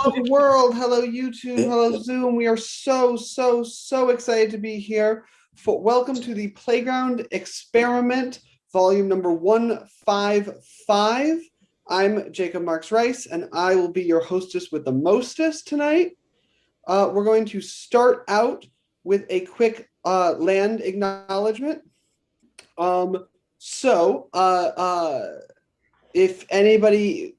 Hello world, hello YouTube, hello Zoom. We are so excited to be here. Welcome to the Playground Experiment, volume number 155. I'm Jacob Marks Rice, and I will be your hostess with the mostest tonight. We're going to start out with a quick land acknowledgement. If anybody,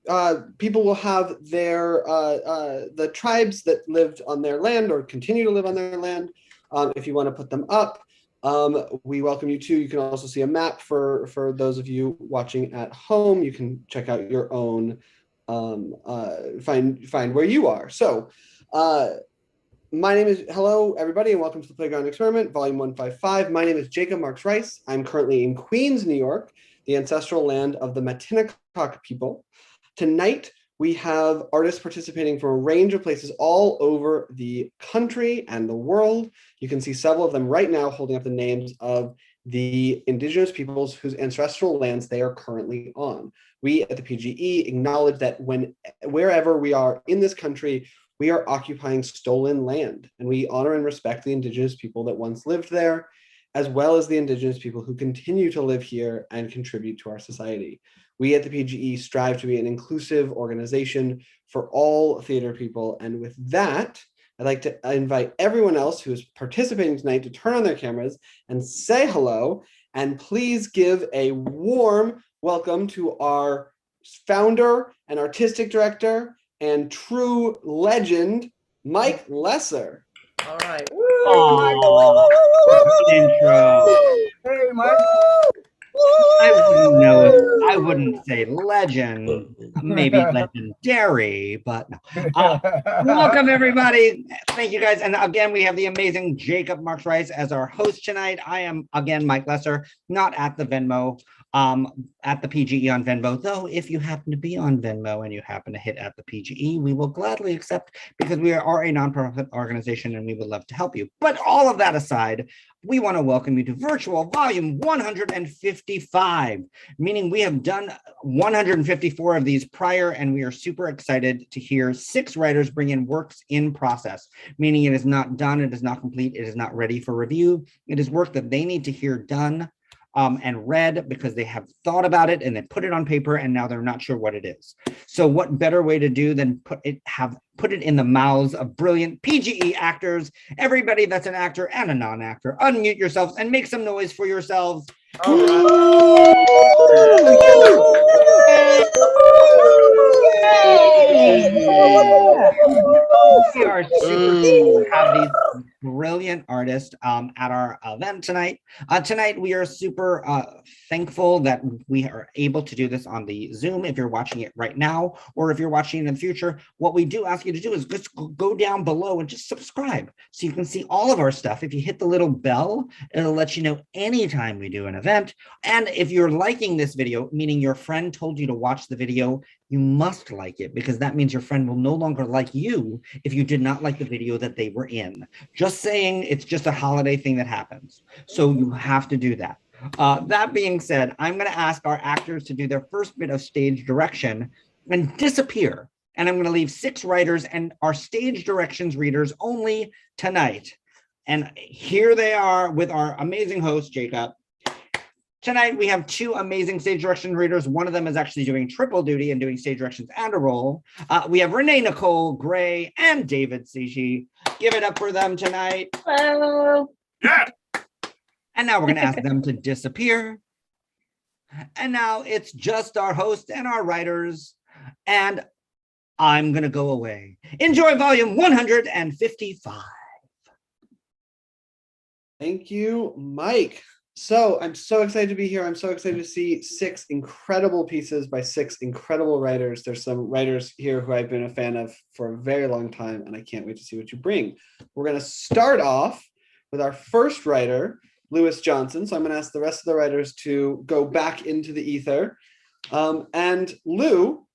people will have their, the tribes that lived on their land or continue to live on their land. If you want to put them up, we welcome you too. You can also see a map for those of you watching at home. You can check out your own, find where you are. So, my name is, hello everybody, and welcome to the Playground Experiment, volume 155. My name is Jacob Marks Rice. I'm currently in Queens, New York, the ancestral land of the Matinecock people. Tonight, we have artists participating from a range of places all over the country and the world. You can see several of them right now holding up the names of the indigenous peoples whose ancestral lands they are currently on. We at the PGE acknowledge that wherever we are in this country, we are occupying stolen land, and we honor and respect the indigenous people that once lived there, as well as the indigenous people who continue to live here and contribute to our society. We at the PGE strive to be an inclusive organization for all theater people. And with that, I'd like to invite everyone else who is participating tonight to turn on their cameras and say hello, and please give a warm welcome to our founder and artistic director and true legend, Mike Lesser. All right. Intro. Hey, Mike. I wouldn't say legend, maybe legendary, but welcome everybody. Thank you guys. And again, we have the amazing Jacob Marks Rice as our host tonight. I am again Mike Lesser, not at the Venmo, at the PGE on Venmo, though if you happen to be on Venmo and you happen to hit at the PGE, we will gladly accept, because we are a nonprofit organization and we would love to help you. But all of that aside, we want to welcome you to virtual volume 155, meaning we have done 154 of these prior, and we are super excited to hear 6 writers bring in works in process, meaning it is not done, it is not complete, it is not ready for review. It is work that they need to hear done and read because they have thought about it and then put it on paper and now they're not sure what it is. So what better way to do than put it in the mouths of brilliant PGE actors. Everybody that's an actor and a non-actor, unmute yourselves and make some noise for yourselves. All right. We are super to have these brilliant artists at our event tonight. Tonight, we are super thankful that we are able to do this on the Zoom. If you're watching it right now, or if you're watching it in the future, what we do ask you to do is just go down below and just subscribe so you can see all of our stuff. If you hit the little bell, it'll let you know anytime we do an event. And if you're liking this video, meaning your friend told you to watch the video, you must like it, because that means your friend will no longer like you if you did not like the video that they were in. Just saying, it's just a holiday thing that happens. So you have to do that. That being said, I'm going to ask our actors to do their first bit of stage direction and disappear. And I'm going to leave 6 writers and our stage directions readers only tonight. And here they are with our amazing host, Jacob. Tonight, we have 2 amazing stage direction readers. One of them is actually doing triple duty and doing stage directions and a role. We have Renee Nicole Gray and David Sishi. Give it up for them tonight. Hello. Yeah. And now we're going to ask them to disappear. And now it's just our host and our writers. And I'm going to go away. Enjoy volume 155. Thank you, Mike. So I'm so excited to be here. I'm so excited to see 6 incredible pieces by 6 incredible writers. There's some writers here who I've been a fan of for a very long time, and I can't wait to see what you bring. We're going to start off with our first writer, Lewis Johnson. So I'm going to ask the rest of the writers to go back into the ether. And Lou,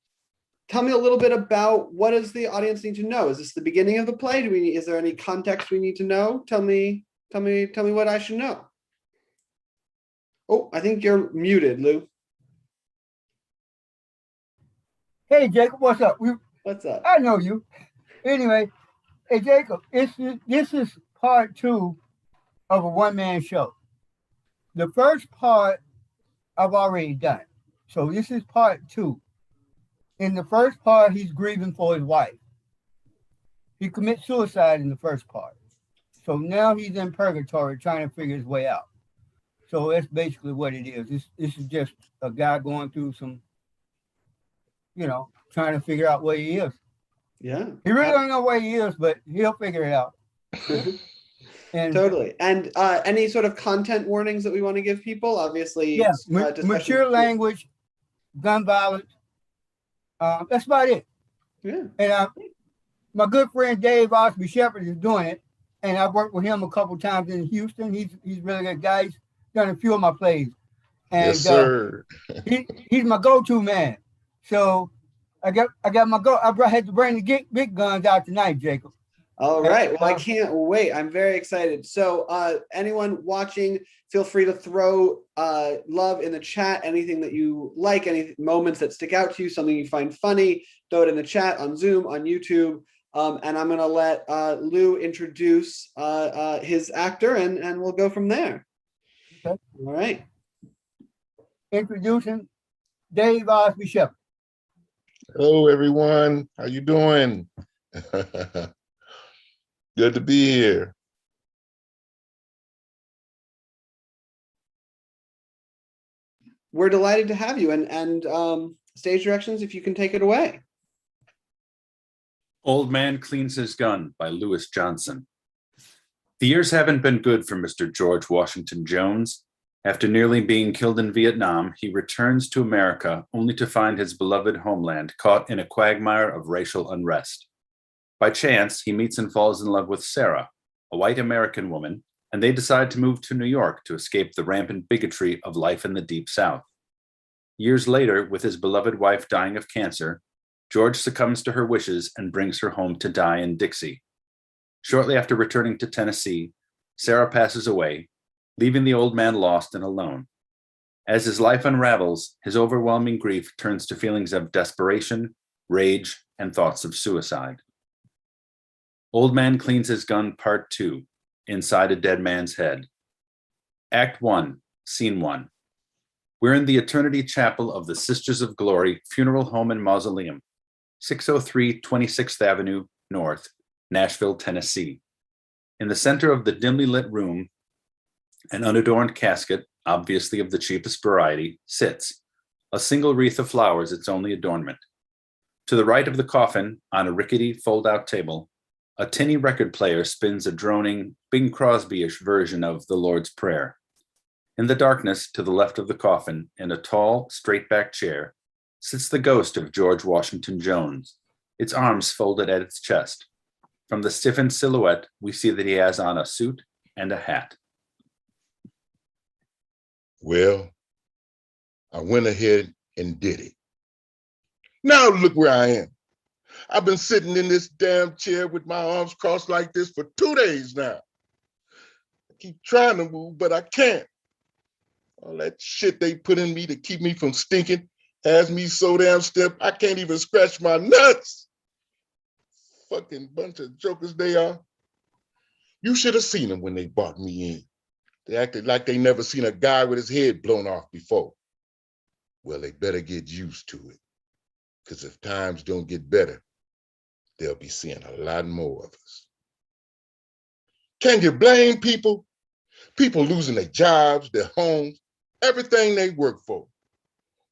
tell me a little bit about what does the audience need to know? Is this the beginning of the play? Is there any context we need to know? Tell me what I should know. Oh, I think you're muted, Lou. Hey, Jacob, what's up? What's up? I know you. Anyway, hey Jacob, this is part two of a one-man show. The first part I've already done. So this is part two. In the first part, he's grieving for his wife. He commits suicide in the first part. So now he's in purgatory trying to figure his way out. So that's basically what it is. This is just a guy going through some, trying to figure out where he is. Yeah. He really don't know where he is, but he'll figure it out. And Totally. And any sort of content warnings that we want to give people? Obviously, yeah, discussion- mature language, gun violence. That's about it. Yeah. And my good friend Dave Osby Shepherd is doing it, and I've worked with him a couple times in Houston. He's really good guy. He's done a few of my plays, and Yes, sir. he's my go-to man. So I got my go. I had to bring the big guns out tonight, Jacob. All right. Well, I can't wait. I'm very excited. So anyone watching, feel free to throw love in the chat. Anything that you like, any moments that stick out to you, something you find funny, throw it in the chat on Zoom, on YouTube. And I'm going to let Lou introduce his actor, and we'll go from there. Okay. All right. Introducing Dave Osby Shepherd. Hello, everyone. How you doing? Good to be here. We're delighted to have you. And stage directions, if you can take it away. Old Man Cleans His Gun by Lewis Johnson. The years haven't been good for Mr. George Washington Jones. After nearly being killed in Vietnam, he returns to America only to find his beloved homeland caught in a quagmire of racial unrest. By chance, he meets and falls in love with Sarah, a white American woman, and they decide to move to New York to escape the rampant bigotry of life in the Deep South. Years later, with his beloved wife dying of cancer, George succumbs to her wishes and brings her home to die in Dixie. Shortly after returning to Tennessee, Sarah passes away, leaving the old man lost and alone. As his life unravels, his overwhelming grief turns to feelings of desperation, rage, and thoughts of suicide. Old Man Cleans His Gun, Part 2, Inside a Dead Man's Head. Act 1, Scene 1. We're in the Eternity Chapel of the Sisters of Glory Funeral Home and Mausoleum, 603 26th Avenue North, Nashville, Tennessee. In the center of the dimly lit room, an unadorned casket, obviously of the cheapest variety, sits, a single wreath of flowers its only adornment. To the right of the coffin, on a rickety fold-out table, a tinny record player spins a droning, Bing Crosby-ish version of The Lord's Prayer. In the darkness, to the left of the coffin, in a tall, straight-backed chair, sits the ghost of George Washington Jones, its arms folded at its chest. From the stiffened silhouette, we see that he has on a suit and a hat. Well, I went ahead and did it. Now look where I am. I've been sitting in this damn chair with my arms crossed like this for 2 days now. I keep trying to move, but I can't. All that shit they put in me to keep me from stinking has me so damn stiff, I can't even scratch my nuts. Fucking bunch of jokers they are. You should have seen them when they brought me in. They acted like they never seen a guy with his head blown off before. Well, they better get used to it. Because if times don't get better, they'll be seeing a lot more of us. Can you blame people? People losing their jobs, their homes, everything they work for.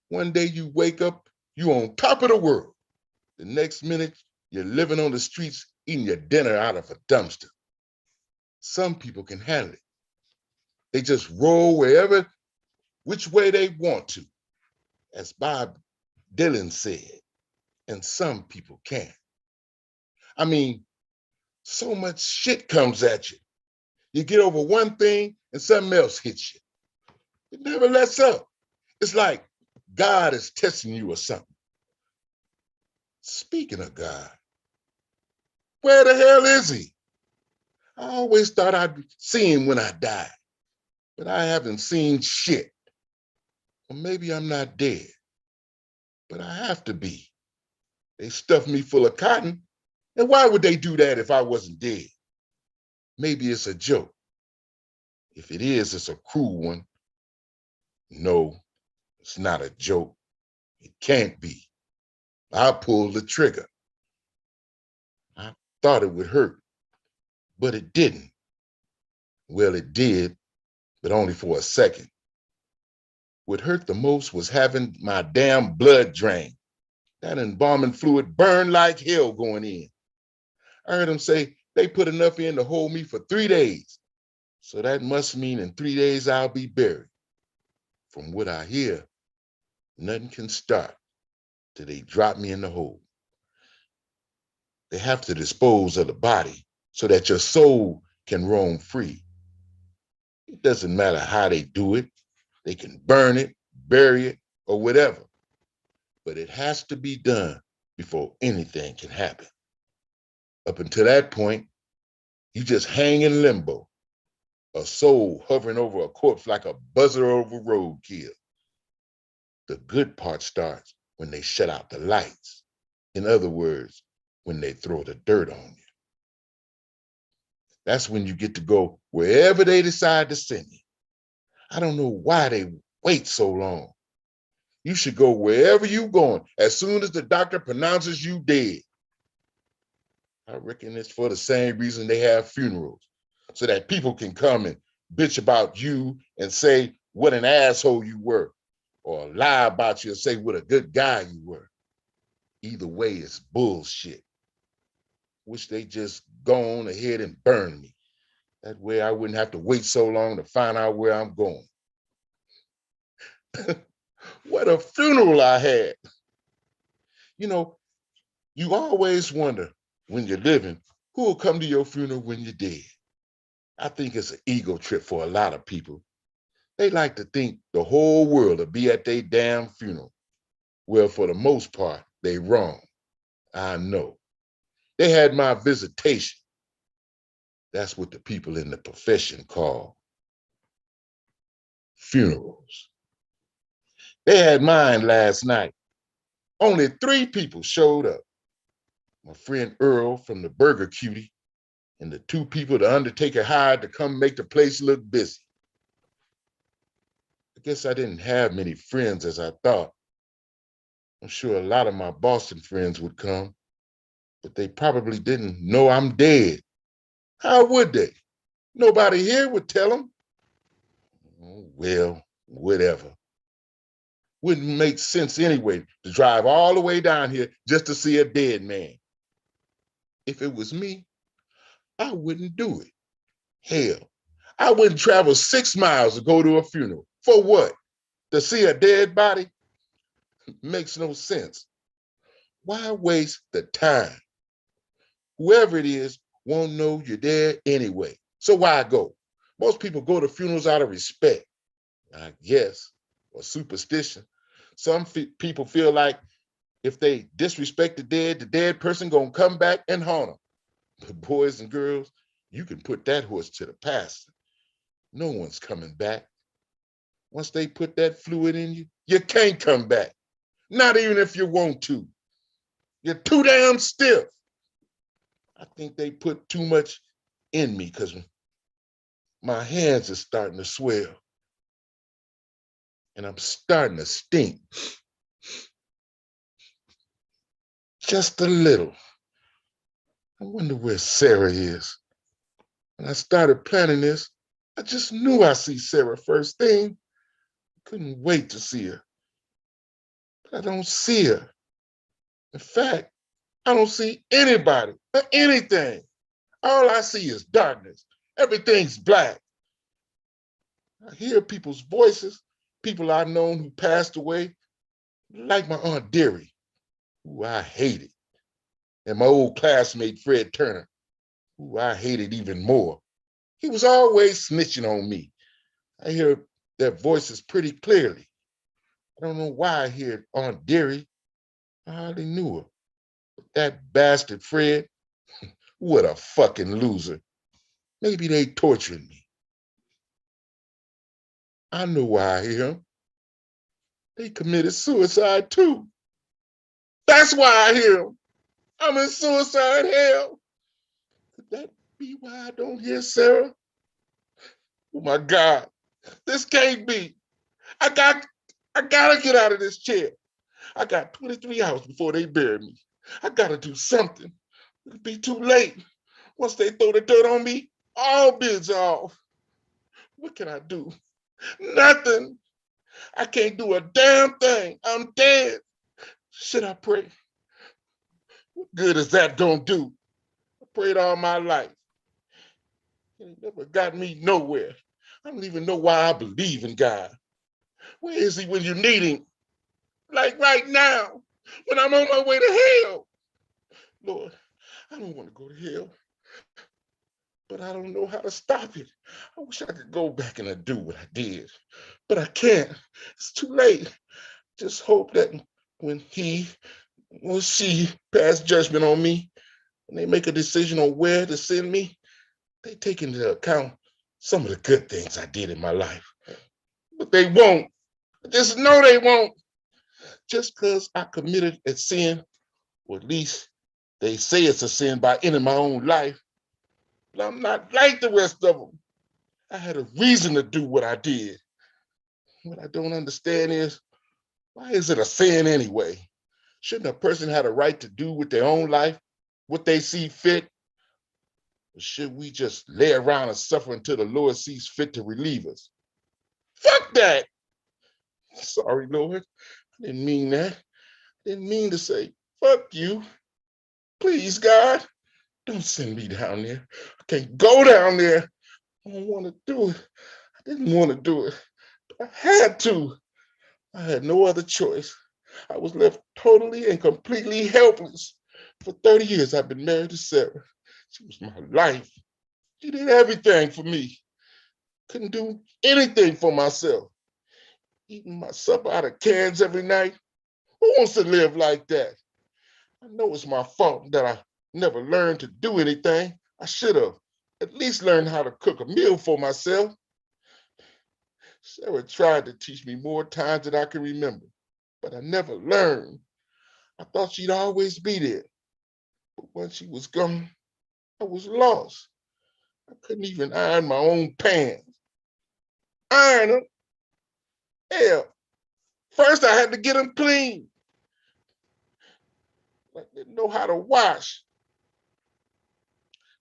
One day you wake up, you on top of the world. The next minute, you're living on the streets, eating your dinner out of a dumpster. Some people can handle it. They just roll which way they want to, as Bob Dylan said, and some people can't. I mean, so much shit comes at you. You get over one thing and something else hits you. It never lets up. It's like God is testing you or something. Speaking of God, where the hell is he? I always thought I'd see him when I died, but I haven't seen shit. Or maybe I'm not dead, but I have to be. They stuffed me full of cotton, And why would they do that if I wasn't dead? Maybe it's a joke. If it is, it's a cruel one. No, it's not a joke. It can't be. I pulled the trigger. I thought it would hurt, but it didn't. Well, it did, but only for a second. What hurt the most was having my damn blood drained. That embalming fluid burned like hell going in. I heard them say they put enough in to hold me for 3 days. So that must mean in 3 days I'll be buried. From what I hear, nothing can start till they drop me in the hole. They have to dispose of the body so that your soul can roam free. It doesn't matter how they do it. They can burn it, bury it, or whatever. But it has to be done before anything can happen. Up until that point, you just hang in limbo, a soul hovering over a corpse like a buzzer over roadkill. The good part starts when they shut out the lights. In other words, when they throw the dirt on you. That's when you get to go wherever they decide to send you. I don't know why they wait so long. You should go wherever you're going as soon as the doctor pronounces you dead. I reckon it's for the same reason they have funerals, so that people can come and bitch about you and say what an asshole you were, or lie about you and say what a good guy you were. Either way, it's bullshit. Wish they just go on ahead and burn me. That way I wouldn't have to wait so long to find out where I'm going. What a funeral I had. You know, you always wonder when you're living, who will come to your funeral when you're dead? I think it's an ego trip for a lot of people. They like to think the whole world will be at their damn funeral. Well, for the most part, they wrong. I know. They had my visitation. That's what the people in the profession call funerals. They had mine last night. Only 3 people showed up. My friend Earl from the Burger Cutie and the 2 people the undertaker hired to come make the place look busy. I guess I didn't have many friends as I thought. I'm sure a lot of my Boston friends would come, but they probably didn't know I'm dead. How would they? Nobody here would tell them. Oh, well, whatever. Wouldn't make sense anyway to drive all the way down here just to see a dead man. If it was me, I wouldn't do it. Hell, I wouldn't travel 6 miles to go to a funeral. For what? To see a dead body? Makes no sense. Why waste the time? Whoever it is won't know you're dead anyway. So why go? Most people go to funerals out of respect, I guess, or superstition. Some people feel like if they disrespect the dead person gonna come back and haunt them. But boys and girls, you can put that horse to the pasture. No one's coming back. Once they put that fluid in you, you can't come back. Not even if you want to. You're too damn stiff. I think they put too much in me because my hands are starting to swell. And I'm starting to stink. Just a little. I wonder where Sarah is. When I started planning this, I just knew I'd see Sarah first thing. Couldn't wait to see her. But I don't see her. In fact, I don't see anybody or anything. All I see is darkness. Everything's black. I hear people's voices, people I've known who passed away, like my Aunt Dearie, who I hated, and my old classmate Fred Turner, who I hated even more. He was always snitching on me. I hear their voices pretty clearly. I don't know why I hear Aunt Dearie. I hardly knew her. But that bastard Fred, what a fucking loser. Maybe they torturing me. I know why I hear him. They committed suicide too. That's why I hear him. I'm in suicide hell. Could that be why I don't hear Sarah? Oh my God, this can't be. I gotta get out of this chair. I got 23 hours before they bury me. I gotta do something. It'll be too late. Once they throw the dirt on me, all bids are off. What can I do? Nothing. I can't do a damn thing. I'm dead. Should I pray? What good is that gonna do? I prayed all my life. It never got me nowhere. I don't even know why I believe in God. Where is he when you need him? Like right now, when I'm on my way to hell. Lord, I don't want to go to hell, but I don't know how to stop it. I wish I could go back and undo what I did, but I can't. It's too late. Just hope that when he or she pass judgment on me, and they make a decision on where to send me, they take into account some of the good things I did in my life. But they won't. Just know they won't. Just because I committed a sin, or at least they say it's a sin by ending my own life, but I'm not like the rest of them. I had a reason to do what I did. What I don't understand is, why is it a sin anyway? Shouldn't a person have a right to do with their own life what they see fit? Or should we just lay around and suffer until the Lord sees fit to relieve us? Fuck that! Sorry, Lord. I didn't mean that. I didn't mean to say, fuck you. Please, God, don't send me down there. I can't go down there. I don't want to do it. I didn't want to do it. But I had to. I had no other choice. I was left totally and completely helpless. For 30 years, I've been married to Sarah. She was my life. She did everything for me. Couldn't do anything for myself. Eating my supper out of cans every night. Who wants to live like that? I know it's my fault that I never learned to do anything. I should have at least learned how to cook a meal for myself. Sarah tried to teach me more times than I can remember, but I never learned. I thought she'd always be there. But when she was gone, I was lost. I couldn't even iron my own pants. Iron them? Hell, first I had to get them clean. I didn't know how to wash.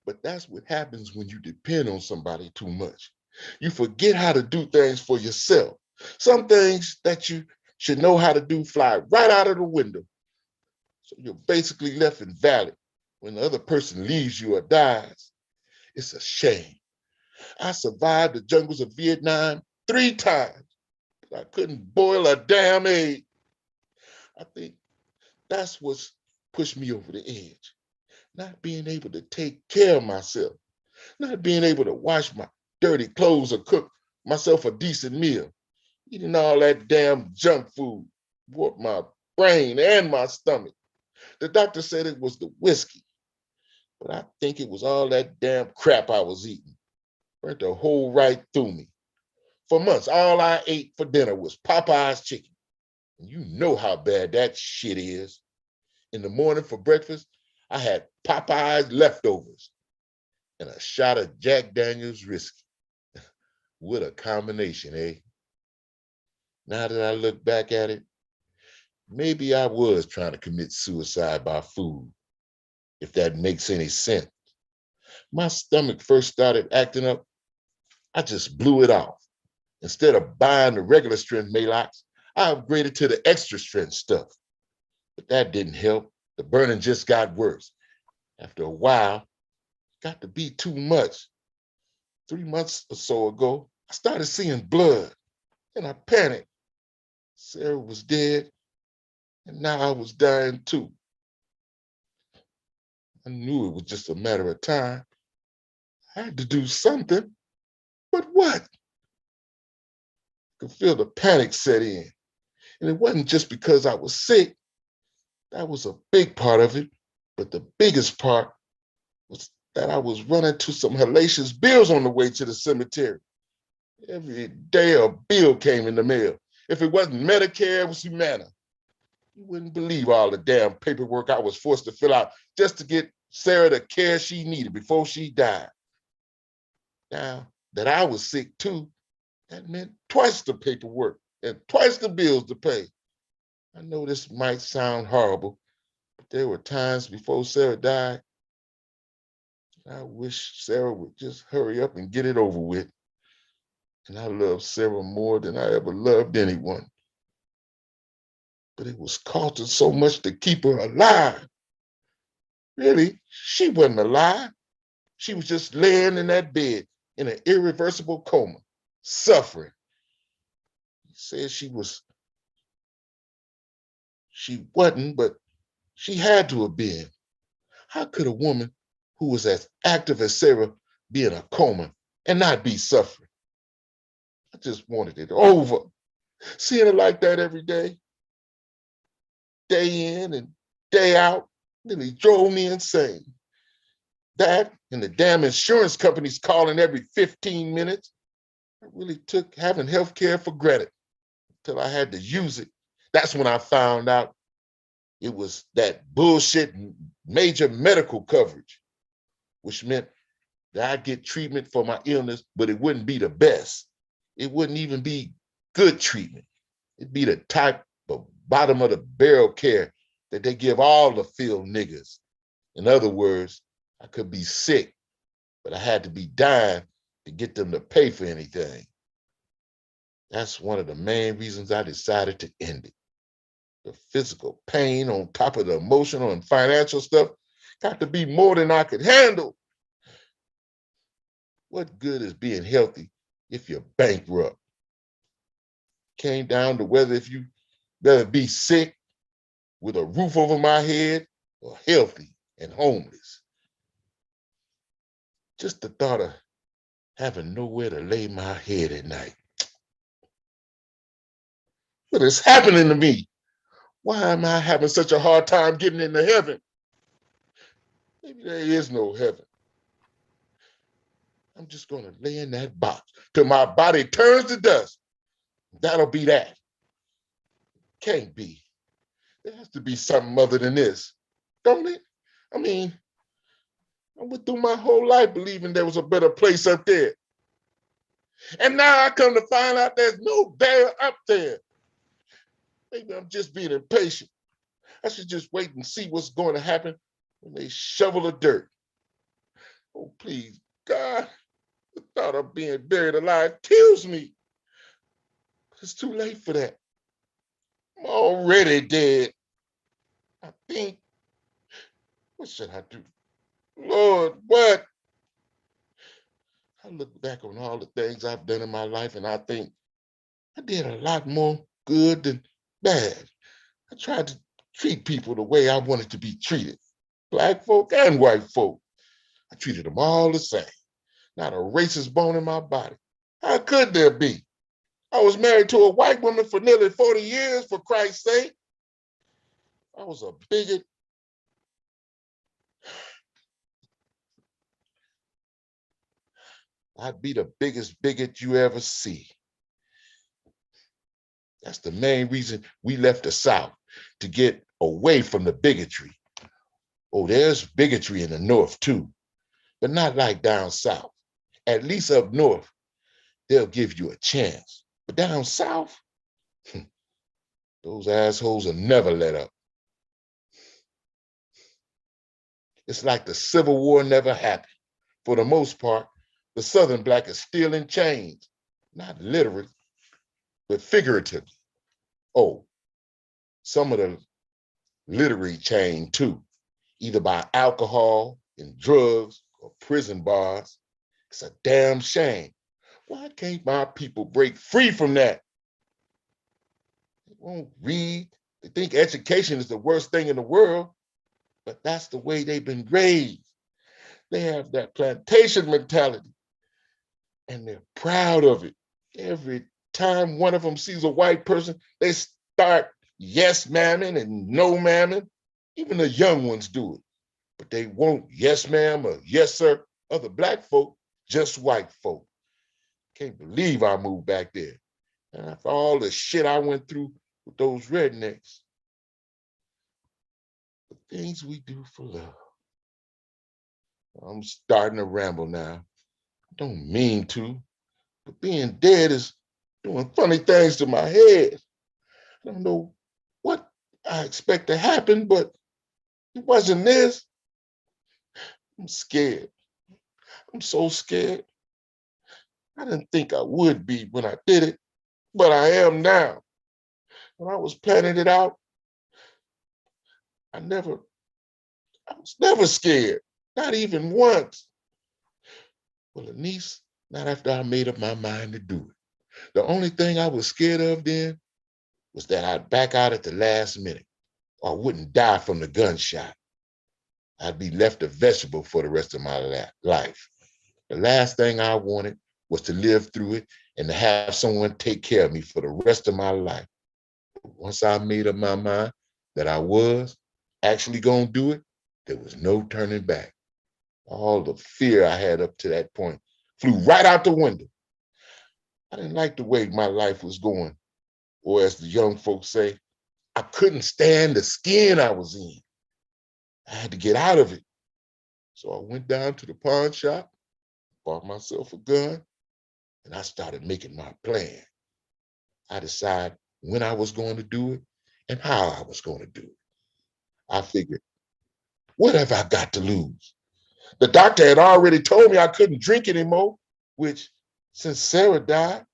But that's what happens when you depend on somebody too much. You forget how to do things for yourself. Some things that you should know how to do fly right out of the window. So you're basically left invalid when the other person leaves you or dies. It's a shame. I survived the jungles of Vietnam 3 times, but I couldn't boil a damn egg. I think that's what's pushed me over the edge. Not being able to take care of myself, not being able to wash my dirty clothes or cook myself a decent meal. Eating all that damn junk food warped my brain and my stomach. The doctor said it was the whiskey, but I think it was all that damn crap I was eating. Burnt the hole right through me. For months, all I ate for dinner was Popeye's chicken. And you know how bad that shit is. In the morning for breakfast, I had Popeye's leftovers and a shot of Jack Daniel's whiskey. What a combination, eh? Now that I look back at it, maybe I was trying to commit suicide by food, if that makes any sense. My stomach first started acting up, I just blew it off. Instead of buying the regular strength Maalox, I upgraded to the extra strength stuff. But that didn't help. The burning just got worse. After a while, it got to be too much. 3 months or so ago, I started seeing blood and I panicked. Sarah was dead and now I was dying too. I knew it was just a matter of time. I had to do something, but what? I could feel the panic set in. And it wasn't just because I was sick. That was a big part of it. But the biggest part was that I was running to some hellacious bills on the way to the cemetery. Every day a bill came in the mail. If it wasn't Medicare, it was Humana. You wouldn't believe all the damn paperwork I was forced to fill out just to get Sarah the care she needed before she died. Now that I was sick too, that meant twice the paperwork and twice the bills to pay. I know this might sound horrible, but there were times before Sarah died, I wish Sarah would just hurry up and get it over with. And I love Sarah more than I ever loved anyone. But it was costing so much to keep her alive. Really, she wasn't alive. She was just laying in that bed in an irreversible coma, suffering. He said she wasn't, but she had to have been. How could a woman who was as active as Sarah be in a coma and not be suffering? I just wanted it over. Seeing her like that every day in and day out, nearly drove me insane. That and the damn insurance companies calling every 15 minutes, I really took having health care for granted until I had to use it. That's when I found out it was that bullshit major medical coverage, which meant that I'd get treatment for my illness, but it wouldn't be the best. It wouldn't even be good treatment. It'd be the type of bottom of the barrel care that they give all the field niggas. In other words, I could be sick, but I had to be dying to get them to pay for anything. That's one of the main reasons I decided to end it. The physical pain on top of the emotional and financial stuff got to be more than I could handle. What good is being healthy if you're bankrupt? Came down to whether if you better be sick with a roof over my head or healthy and homeless. Just the thought of having nowhere to lay my head at night. What is happening to me? Why am I having such a hard time getting into heaven? Maybe there is no heaven. I'm just gonna lay in that box till my body turns to dust. That'll be that. Can't be. There has to be something other than this, don't it? I mean, I went through my whole life believing there was a better place up there. And now I come to find out there's no there up there. Maybe I'm just being impatient. I should just wait and see what's going to happen when they shovel the dirt. Oh, please, God, the thought of being buried alive kills me. It's too late for that. I'm already dead. I think, what should I do? Lord, what? I look back on all the things I've done in my life and I think I did a lot more good than bad. I tried to treat people the way I wanted to be treated. Black folk and white folk. I treated them all the same. Not a racist bone in my body. How could there be? I was married to a white woman for nearly 40 years, for Christ's sake. I was a bigot. I'd be the biggest bigot you ever see. That's the main reason we left the South, to get away from the bigotry. Oh, there's bigotry in the North too, but not like down South. At least up North, they'll give you a chance. But down South, those assholes will never let up. It's like the Civil War never happened. For the most part, the Southern Black is still in chains, not literally, but figuratively. Oh, some of the literary chain too, either by alcohol and drugs or prison bars. It's a damn shame. Why can't my people break free from that? They won't read. They think education is the worst thing in the world, but that's the way they've been raised. They have that plantation mentality and they're proud of it. Every time one of them sees a white person, they start yes ma'aming and no ma'aming. Even the young ones do it, but they won't yes ma'am or yes sir. Other black folk, just white folk. Can't believe I moved back there. And after all the shit I went through with those rednecks, things we do for love. I'm starting to ramble now. I don't mean to, but being dead is doing funny things to my head. I don't know what I expect to happen, but it wasn't this. I'm scared. I'm so scared. I didn't think I would be when I did it, but I am now. When I was planning it out, I was never scared, not even once. Well, Anise, not after I made up my mind to do it. The only thing I was scared of then was that I'd back out at the last minute or I wouldn't die from the gunshot. I'd be left a vegetable for the rest of my life. The last thing I wanted was to live through it and to have someone take care of me for the rest of my life. Once I made up my mind that I was actually going to do it, there was no turning back. All the fear I had up to that point flew right out the window. I didn't like the way my life was going, or as the young folks say, I couldn't stand the skin I was in. I had to get out of it. So I went down to the pawn shop, bought myself a gun, and I started making my plan. I decided when I was going to do it and how I was going to do it. I figured, what have I got to lose? The doctor had already told me I couldn't drink anymore, which, since Sarah died,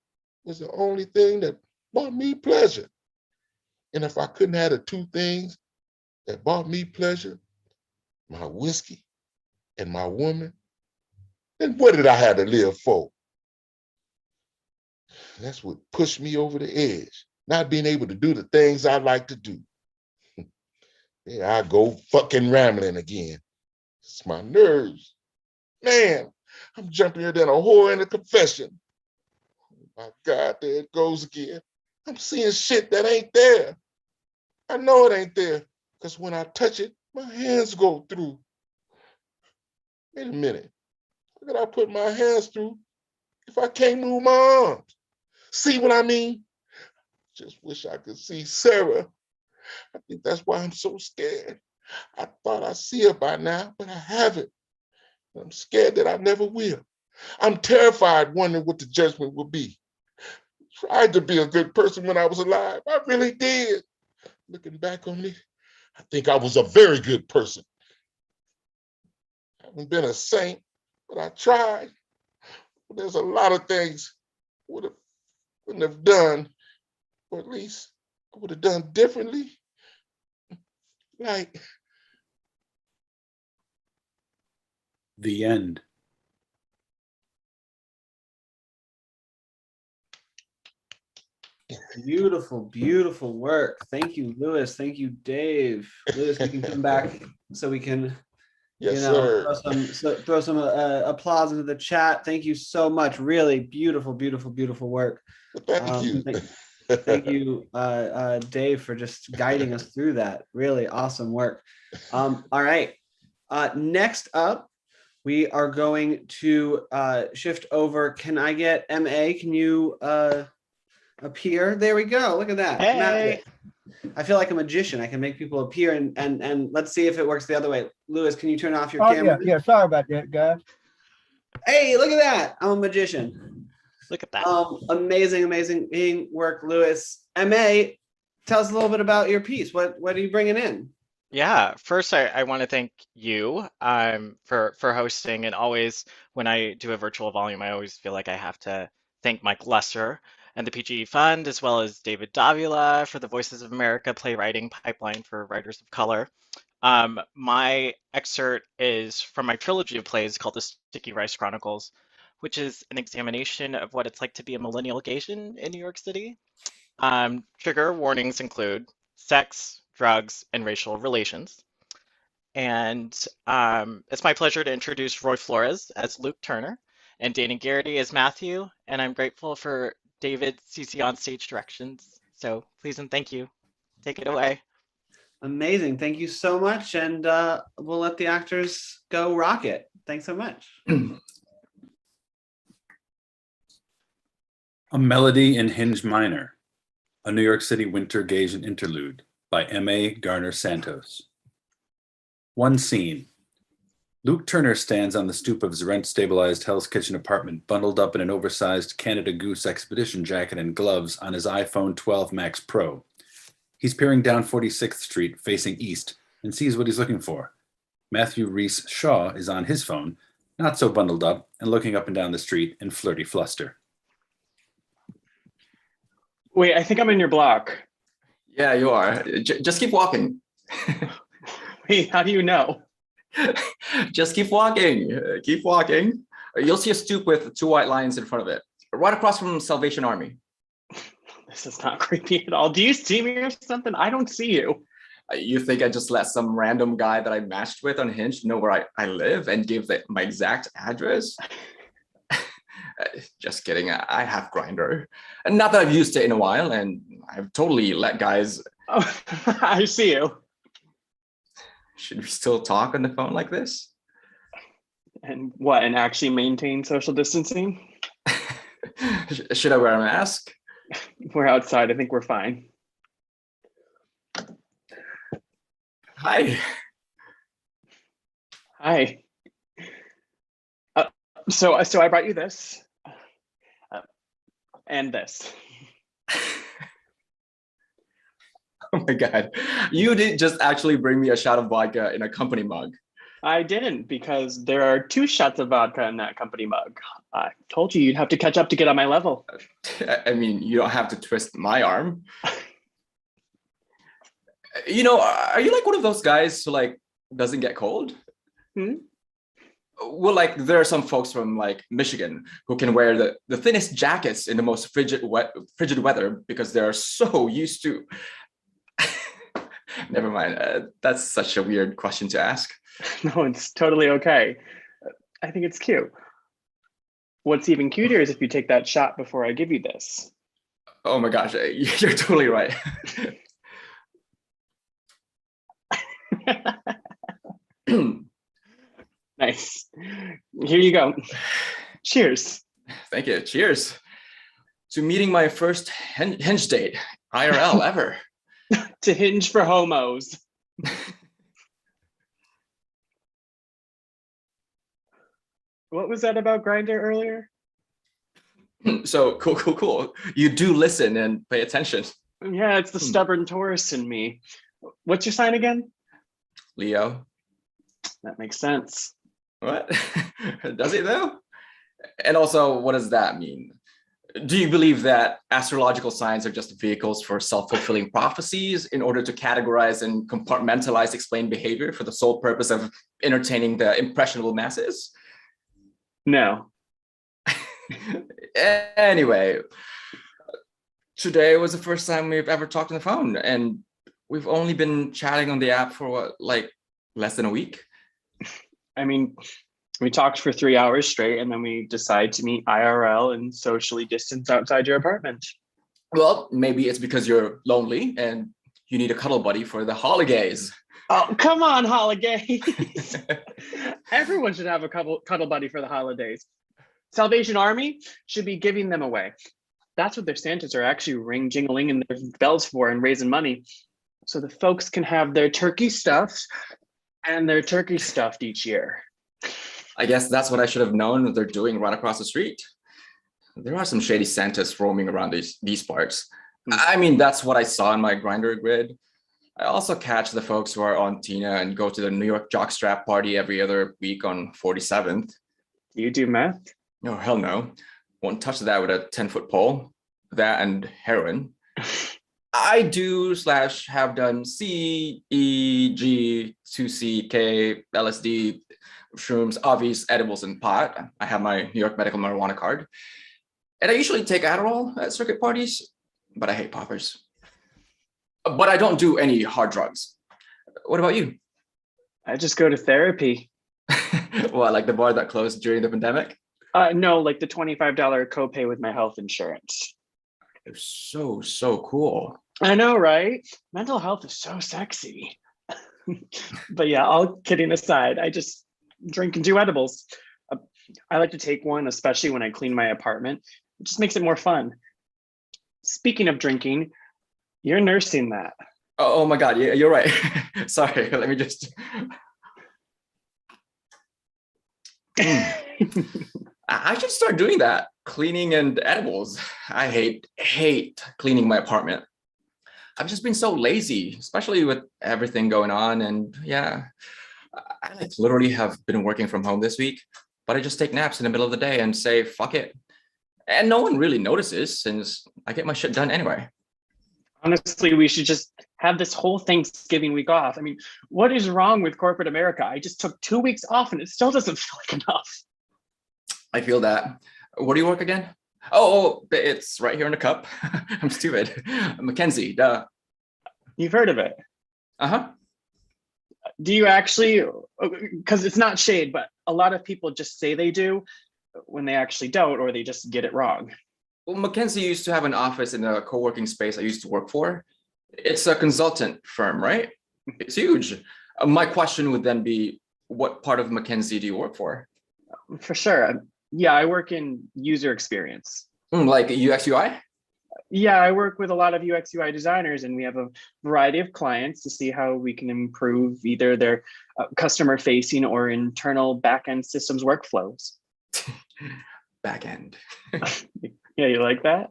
was the only thing that brought me pleasure. And if I couldn't have the two things that brought me pleasure, my whiskey and my woman, then what did I have to live for? That's what pushed me over the edge, not being able to do the things I like to do. There I go fucking rambling again. It's my nerves. Man, I'm jumpier than a whore in a confession. Oh my God, there it goes again. I'm seeing shit that ain't there. I know it ain't there, because when I touch it, my hands go through. Wait a minute. What could I put my hands through if I can't move my arms? See what I mean? Just wish I could see Sarah. I think that's why I'm so scared. I thought I'd see her by now, but I haven't. I'm scared that I never will. I'm terrified, wondering what the judgment will be. I tried to be a good person when I was alive. I really did. Looking back on it, I think I was a very good person. I haven't been a saint, but I tried. There's a lot of things wouldn't have done, or at least I would have done differently. Like, The end. Beautiful, beautiful work. Thank you, Lewis. Thank you, Dave. Lewis, you can come back so we can, yes, sir. throw some applause into the chat. Thank you so much. Really beautiful, beautiful, beautiful work. Thank you. Thank you, Dave, for just guiding us through that. Really awesome work. All right. Next up, we are going to shift over. Can I get MA? Can you appear? There we go. Look at that. Hey. Magic. I feel like a magician. I can make people appear, and let's see if it works the other way. Lewis, can you turn off your Oh, camera? yeah. Sorry about that, guys. Hey, look at that. I'm a magician. Look at that. Amazing, amazing work, Lewis. MA, tell us a little bit about your piece. What are you bringing in? Yeah, first I want to thank you for hosting, and always when I do a virtual volume, I always feel like I have to thank Mike Lesser and the PGE Fund, as well as David Davila for the Voices of America playwriting pipeline for writers of color. My excerpt is from my trilogy of plays called The Sticky Rice Chronicles, which is an examination of what it's like to be a millennial Gaysian in New York City. Trigger warnings include sex, drugs, and racial relations. And it's my pleasure to introduce Roy Flores as Luke Turner and Dana Garrity as Matthew. And I'm grateful for David CC on stage directions. So please and thank you. Take it away. Amazing. Thank you so much. And we'll let the actors go rock it. Thanks so much. A Melody in Hinge Minor, a New York City Winter Gaysian Interlude by M.A. Garner Santos. One scene. Luke Turner stands on the stoop of his rent-stabilized Hell's Kitchen apartment, bundled up in an oversized Canada Goose expedition jacket and gloves on his iPhone 12 Max Pro. He's peering down 46th Street, facing east, and sees what he's looking for. Matthew Reese Shaw is on his phone, not so bundled up, and looking up and down the street in flirty fluster. Wait, I think I'm in your block. Yeah, you are. Just keep walking. Wait, how do you know? Just keep walking. Keep walking. You'll see a stoop with 2 white lines in front of it, right across from Salvation Army. This is not creepy at all. Do you see me or something? I don't see you. You think I just let some random guy that I matched with on Hinge know where I live and give my exact address? Just kidding. I have Grindr, and not that I've used it in a while, and I've totally let guys. Oh, I see you. Should we still talk on the phone like this? And what? And actually maintain social distancing? Should I wear a mask? We're outside. I think we're fine. Hi. Hi. So I brought you this. And this. Oh my God. You did just actually bring me a shot of vodka in a company mug. I didn't, because there are 2 shots of vodka in that company mug. I told you you'd have to catch up to get on my level. I mean, you don't have to twist my arm. You know, are you like one of those guys who like doesn't get cold? Well, like there are some folks from like Michigan who can wear the thinnest jackets in the most frigid weather because they're so used to. Never mind. That's such a weird question to ask. No, it's totally okay. I think it's cute. What's even cuter is if you take that shot before I give you this. Oh my gosh, you're totally right. Nice. Here you go. Cheers. Thank you. Cheers to meeting my first Hinge date, IRL ever. To Hinge for homos. What was that about Grindr earlier? So cool. You do listen and pay attention. Yeah, it's the stubborn Taurus in me. What's your sign again? Leo. That makes sense. What? Does it though? And also, what does that mean? Do you believe that astrological signs are just vehicles for self-fulfilling prophecies in order to categorize and compartmentalize explained behavior for the sole purpose of entertaining the impressionable masses? No. Anyway, today was the first time we've ever talked on the phone, and we've only been chatting on the app for what, like less than a week? I mean, we talked for 3 hours straight, and then we decide to meet IRL and socially distance outside your apartment. Well, maybe it's because you're lonely and you need a cuddle buddy for the holidays. Oh, come on, holidays. Everyone should have a cuddle buddy for the holidays. Salvation Army should be giving them away. That's what their Santas are actually ring jingling in their bells for and raising money. So the folks can have their turkey stuffed and their turkey stuffed each year. I guess that's what I should have known that they're doing right across the street. There are some shady Santas roaming around these parts. I mean, that's what I saw in my Grindr grid. I also catch the folks who are on Tina and go to the New York jockstrap party every other week on 47th. You do meth? Oh, hell no. Won't touch that with a 10-foot pole. That and heroin. I do / have done C, E, G, 2C, K, LSD, shrooms, obvious edibles, and pot. I have my New York medical marijuana card. And I usually take Adderall at circuit parties, but I hate poppers. But I don't do any hard drugs. What about you? I just go to therapy. What, like the bar that closed during the pandemic? No, like the $25 copay with my health insurance. They're so cool. I know, right? Mental health is so sexy. But yeah, all kidding aside, I just drink and do edibles. I like to take one, especially when I clean my apartment. It just makes it more fun. Speaking of drinking, you're nursing that. Oh my God, yeah, you're right. Sorry, let me just I should start doing that. Cleaning and edibles. I hate cleaning my apartment. I've just been so lazy, especially with everything going on. And yeah, I literally have been working from home this week, but I just take naps in the middle of the day and say, fuck it. And no one really notices since I get my shit done anyway. Honestly, we should just have this whole Thanksgiving week off. I mean, what is wrong with corporate America? I just took 2 weeks off and it still doesn't feel like enough. I feel that. Where do you work again? Oh, it's right here in the cup. I'm stupid. Mackenzie, duh. You've heard of it. Uh-huh. Do you actually, because it's not shade, but a lot of people just say they do when they actually don't, or they just get it wrong. Well, Mackenzie used to have an office in the co-working space I used to work for. It's a consultant firm, right? It's huge. My question would then be, what part of Mackenzie do you work for? For sure. Yeah, I work in user experience. Like UX UI? Yeah, I work with a lot of UX UI designers, and we have a variety of clients to see how we can improve either their customer facing or internal backend systems workflows. Backend. Yeah, you like that?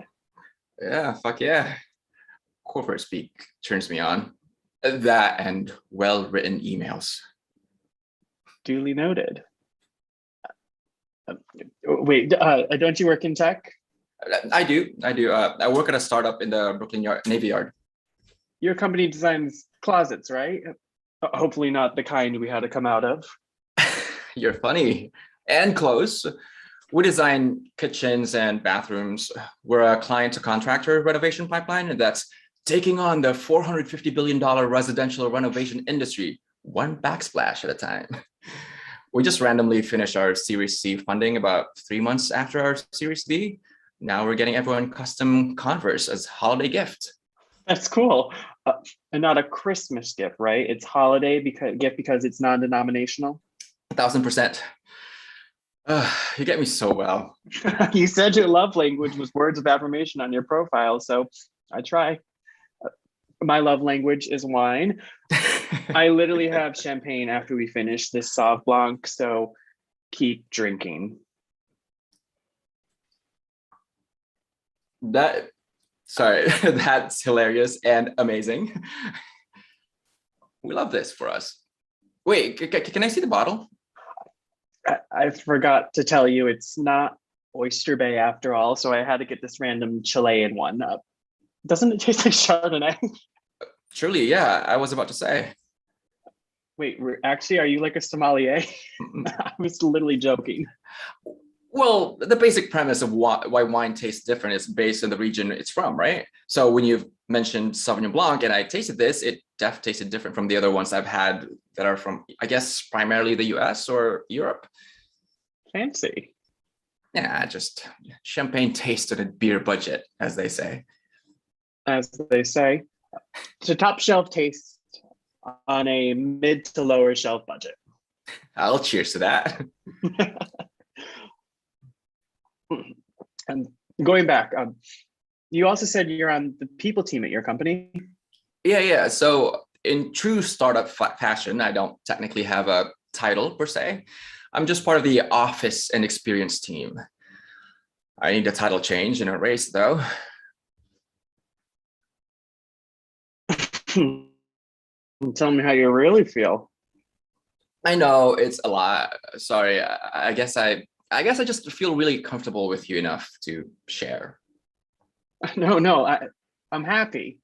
Yeah, fuck yeah. Corporate speak turns me on. That and well-written emails. Duly noted. Wait, don't you work in tech? I do. I work at a startup in the Brooklyn Navy Yard. Your company designs closets, right? Hopefully not the kind we had to come out of. You're funny. And close. We design kitchens and bathrooms. We're a client to contractor renovation pipeline that's taking on the $450 billion residential renovation industry, one backsplash at a time. We just randomly finished our Series C funding about 3 months after our Series B. Now we're getting everyone custom Converse as holiday gift. That's cool. And not a Christmas gift, right? It's holiday gift because it's non-denominational. 1000%. You get me so well. You said your love language was words of affirmation on your profile, so I try. My love language is wine. I literally have champagne after we finish this Sauv Blanc, so keep drinking. That's hilarious and amazing. We love this for us. Wait, can I see the bottle? I forgot to tell you, it's not Oyster Bay after all, so I had to get this random Chilean one. Doesn't it taste like Chardonnay? Surely, yeah, I was about to say. Wait, actually, are you like a sommelier? I was literally joking. Well, the basic premise of why wine tastes different is based on the region it's from, right? So when you've mentioned Sauvignon Blanc and I tasted this, it tasted different from the other ones I've had that are from, I guess, primarily the US or Europe. Fancy. Yeah, just champagne taste on a beer budget, as they say. As they say. It's a top shelf taste on a mid to lower shelf budget. I'll cheers to that. And going back, you also said you're on the people team at your company. Yeah. So in true startup fashion, I don't technically have a title per se. I'm just part of the office and experience team. I need a title change in a race, though. Tell me how you really feel. I know it's a lot. Sorry. I guess I just feel really comfortable with you enough to share. No, I'm happy.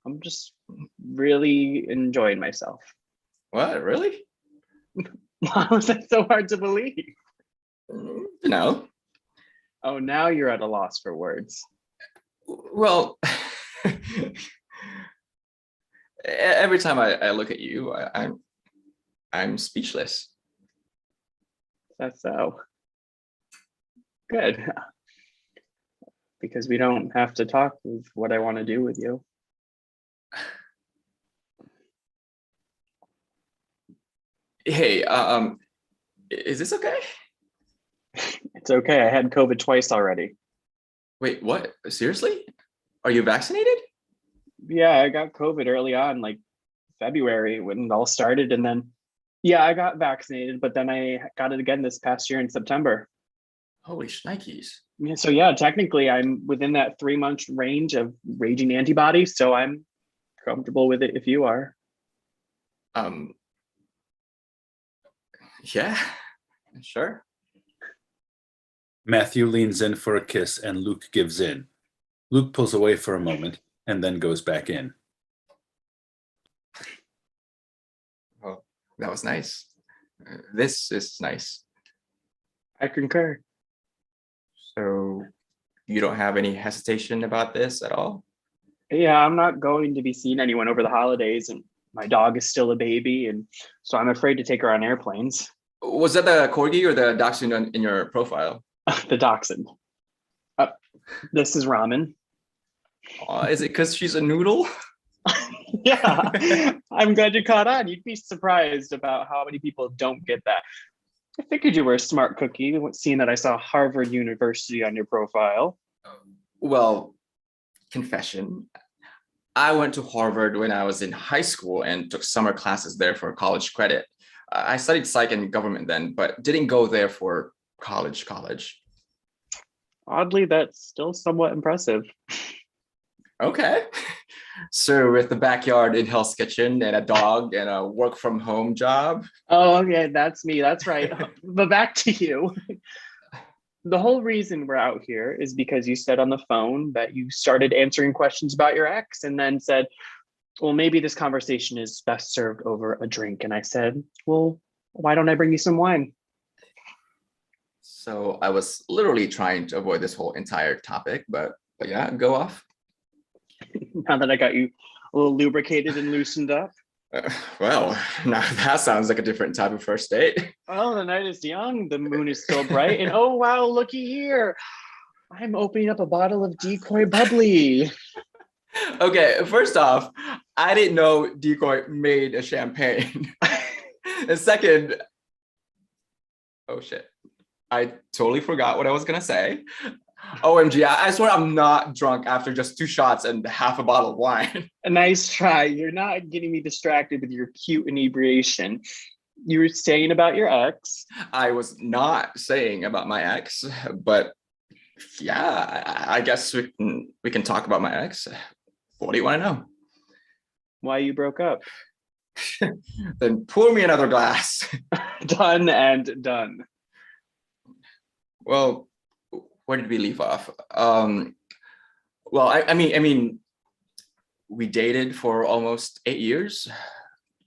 I'm just really enjoying myself. What, really? Why was that so hard to believe? No. Oh, now you're at a loss for words. Well, every time I look at you, I'm speechless. That's so good. Because we don't have to talk with what I want to do with you. Hey, is this okay? It's okay. I had COVID twice already. Wait, what? Seriously? Are you vaccinated? Yeah, I got COVID early on, like February when it all started. And then Yeah, I got vaccinated, but then I got it again this past year in September. Holy shnikes. Yeah, so yeah, technically I'm within that 3 month range of raging antibodies, so I'm comfortable with it if you are. Um, yeah, sure. Matthew leans in for a kiss and Luke gives in. Luke pulls away for a moment and then goes back in. Oh, that was nice. This is nice. I concur. So you don't have any hesitation about this at all? Yeah, I'm not going to be seeing anyone over the holidays, and my dog is still a baby, and so I'm afraid to take her on airplanes. Was that the corgi or the dachshund in your profile? The dachshund. This is ramen. Is it because she's a noodle? Yeah, I'm glad you caught on. You'd be surprised about how many people don't get that. I figured you were a smart cookie, seeing that I saw Harvard University on your profile. Well, confession. I went to Harvard when I was in high school and took summer classes there for college credit. I studied psych and government then, but didn't go there for college. Oddly, that's still somewhat impressive. Okay. So with the backyard in Hell's Kitchen and a dog and a work from home job. Oh, okay, that's me. That's right. But back to you. The whole reason we're out here is because you said on the phone that you started answering questions about your ex and then said, well, maybe this conversation is best served over a drink. And I said, well, why don't I bring you some wine? So I was literally trying to avoid this whole entire topic, but yeah, go off. Now that I got you a little lubricated and loosened up. Well, now that sounds like a different type of first date. Oh, the night is young, the moon is still bright, and oh wow, looky here. I'm opening up a bottle of Decoy Bubbly. Okay, first off, I didn't know Decoy made a champagne. And second, oh shit, I totally forgot what I was gonna say. OMG, I swear I'm not drunk after just 2 shots and half a bottle of wine. A nice try. You're not getting me distracted with your cute inebriation. You were saying about your ex. I was not saying about my ex, but yeah, I guess we can talk about my ex. What do you want to know? Why you broke up. Then pour me another glass. Done and done. Well, where did we leave off? Well, I mean, we dated for almost 8 years.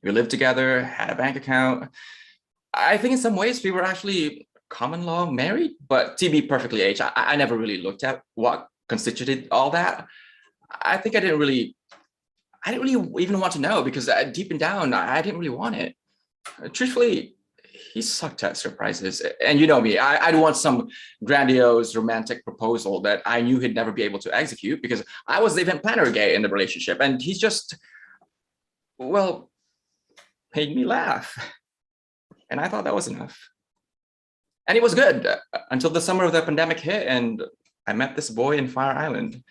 We lived together, had a bank account. I think in some ways we were actually common law married, but to be perfectly honest, I never really looked at what constituted all that. I think I didn't really even want to know because deep and down, I didn't really want it. Truthfully, he sucked at surprises. And you know me, I'd want some grandiose romantic proposal that I knew he'd never be able to execute because I was the event planner gay in the relationship. And he's just, well, made me laugh. And I thought that was enough. And it was good until the summer of the pandemic hit and I met this boy in Fire Island.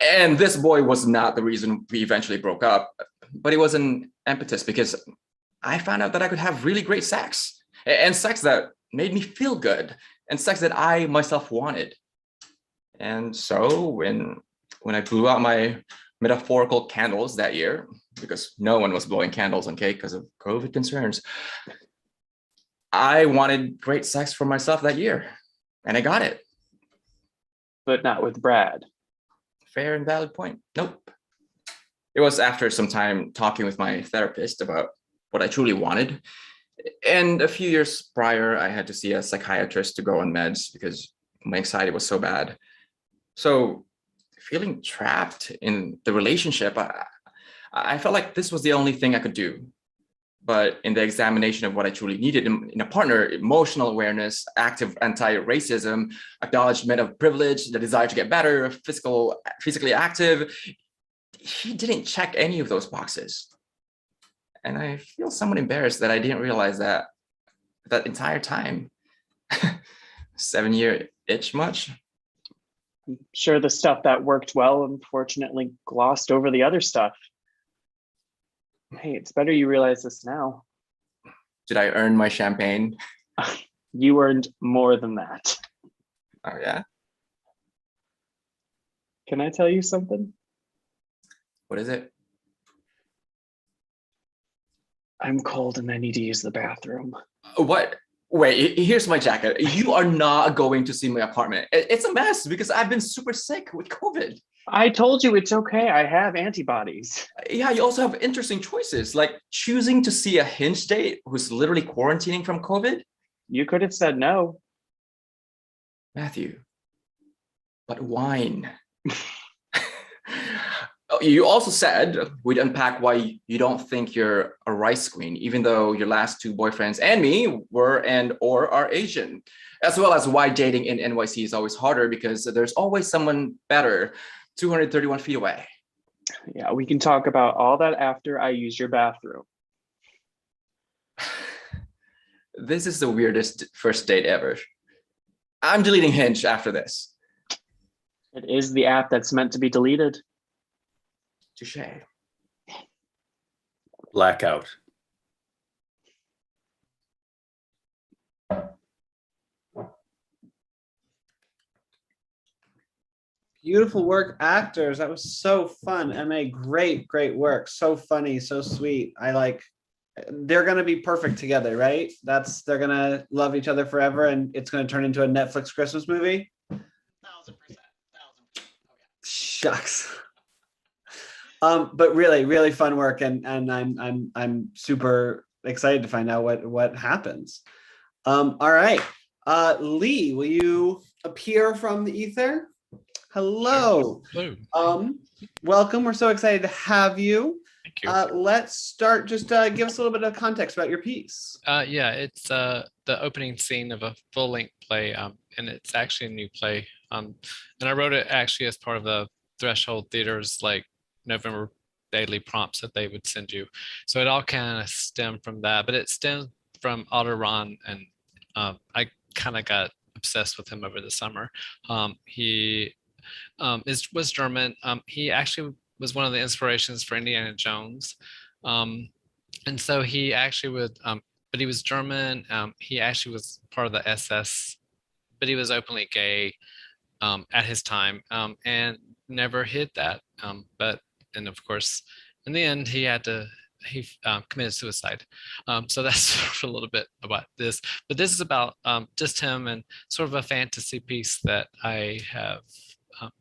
And this boy was not the reason we eventually broke up, but it was an impetus because I found out that I could have really great sex and sex that made me feel good and sex that I myself wanted. And so when I blew out my metaphorical candles that year, because no one was blowing candles on cake because of COVID concerns, I wanted great sex for myself that year and I got it. But not with Brad. Fair and valid point. Nope. It was after some time talking with my therapist about what I truly wanted. And a few years prior, I had to see a psychiatrist to go on meds because my anxiety was so bad. So feeling trapped in the relationship, I felt like this was the only thing I could do. But in the examination of what I truly needed in a partner, emotional awareness, active anti-racism, acknowledgement of privilege, the desire to get better, physically active, he didn't check any of those boxes. And I feel somewhat embarrassed that I didn't realize that entire time. 7-year itch much? I'm sure the stuff that worked well, unfortunately, glossed over the other stuff. Hey, it's better you realize this now. Did I earn my champagne? You earned more than that. Oh yeah. Can I tell you something? What is it? I'm cold and I need to use the bathroom. What? Wait, here's my jacket. You are not going to see my apartment. It's a mess because I've been super sick with COVID. I told you it's okay. I have antibodies. Yeah, you also have interesting choices, like choosing to see a Hinge date who's literally quarantining from COVID. You could have said no. Matthew, but wine. Oh, you also said we'd unpack why you don't think you're a rice queen, even though your last two boyfriends and me were and or are Asian, as well as why dating in NYC is always harder because there's always someone better 231 feet away. Yeah, we can talk about all that after I use your bathroom. This is the weirdest first date ever. I'm deleting Hinge after this. It is the app that's meant to be deleted. Touche. Blackout. Beautiful work, actors. That was so fun. MA, great work. So funny, so sweet. They're gonna be perfect together, right? They're gonna love each other forever, and it's gonna turn into a Netflix Christmas movie. 1000%. Shucks. But really fun work, and I'm super excited to find out what happens. All right. Lee, will you appear from the ether? Hello. Hello. Welcome. We're so excited to have you. Thank you. Let's start. Just give us a little bit of context about your piece. Yeah, it's the opening scene of a full-length play, and it's actually a new play. And I wrote it actually as part of the Threshold Theater's like November daily prompts that they would send you. So it all kind of stemmed from that, but it stemmed from Otto Rahn, and I kind of got obsessed with him over the summer. He was German. He actually was one of the inspirations for Indiana Jones. And so he actually would, but he was German. He actually was part of the SS, but he was openly gay at his time, and never hid that. And of course, in the end, he committed suicide. So that's sort of a little bit about this, but this is about just him and sort of a fantasy piece that I have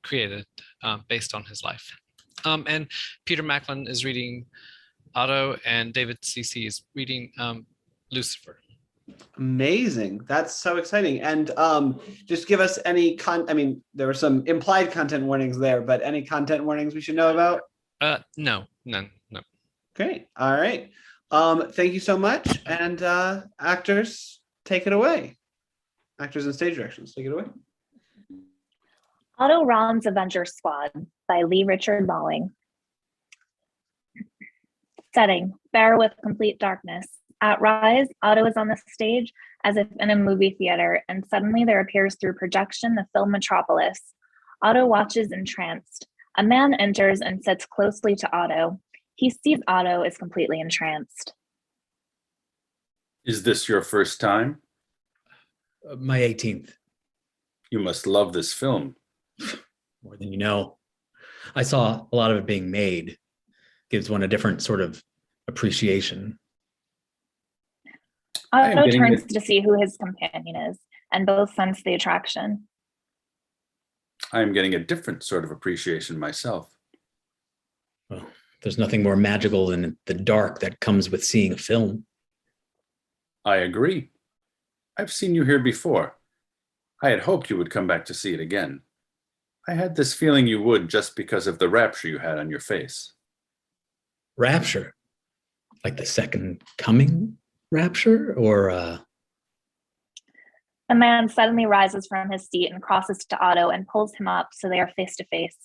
created based on his life. And Peter Macklin is reading Otto, and David Cece is reading Lucifer. Amazing. That's so exciting. And just give us any there were some implied content warnings there, but any content warnings we should know about? No, none. No. Great. All right. Thank you so much. And actors, take it away. Actors and stage directions, take it away. Otto Rahn's Avenger Squad by Lee Richard Malling. Setting, bare with complete darkness. At Rise, Otto is on the stage as if in a movie theater, and suddenly there appears through projection the film Metropolis. Otto watches entranced. A man enters and sits closely to Otto. He sees Otto is completely entranced. Is this your first time? My 18th. You must love this film. More than you know. I saw a lot of it being made. Gives one a different sort of appreciation. Otto turns to see who his companion is, and both sense the attraction. I am getting a different sort of appreciation myself. Well, there's nothing more magical than the dark that comes with seeing a film. I agree. I've seen you here before. I had hoped you would come back to see it again. I had this feeling you would just because of the rapture you had on your face. Rapture? Like the second coming rapture? Or The man suddenly rises from his seat and crosses to Otto and pulls him up so they are face to face.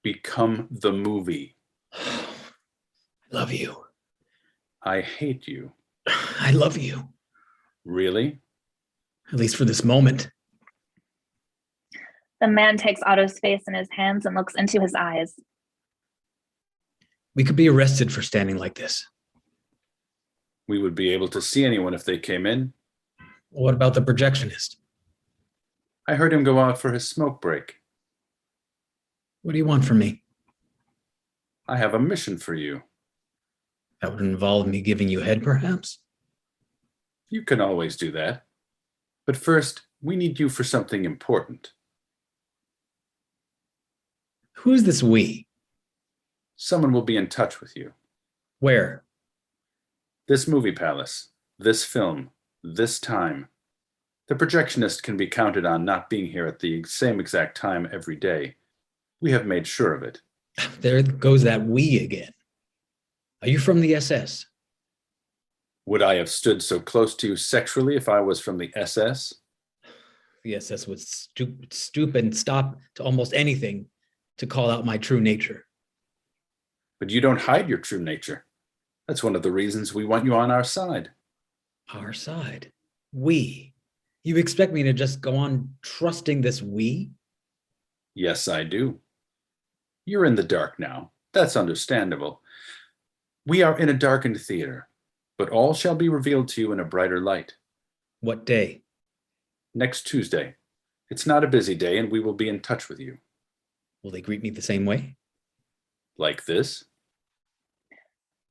Become the movie. I love you. I hate you. I love you. Really? At least for this moment. The man takes Otto's face in his hands and looks into his eyes. We could be arrested for standing like this. We would be able to see anyone if they came in. What about the projectionist? I heard him go out for his smoke break. What do you want from me? I have a mission for you. That would involve me giving you head, perhaps? You can always do that. But first, we need you for something important. Who's this we? Someone will be in touch with you. Where? This movie palace, this film, this time. The projectionist can be counted on not being here at the same exact time every day. We have made sure of it. There goes that we again. Are you from the SS? Would I have stood so close to you sexually if I was from the SS? The SS would stoop and stop to almost anything to call out my true nature. But you don't hide your true nature. That's one of the reasons we want you on our side. Our side? We? You expect me to just go on trusting this we? Yes, I do. You're in the dark now. That's understandable. We are in a darkened theater, but all shall be revealed to you in a brighter light. What day? Next Tuesday. It's not a busy day, and we will be in touch with you. Will they greet me the same way? Like this?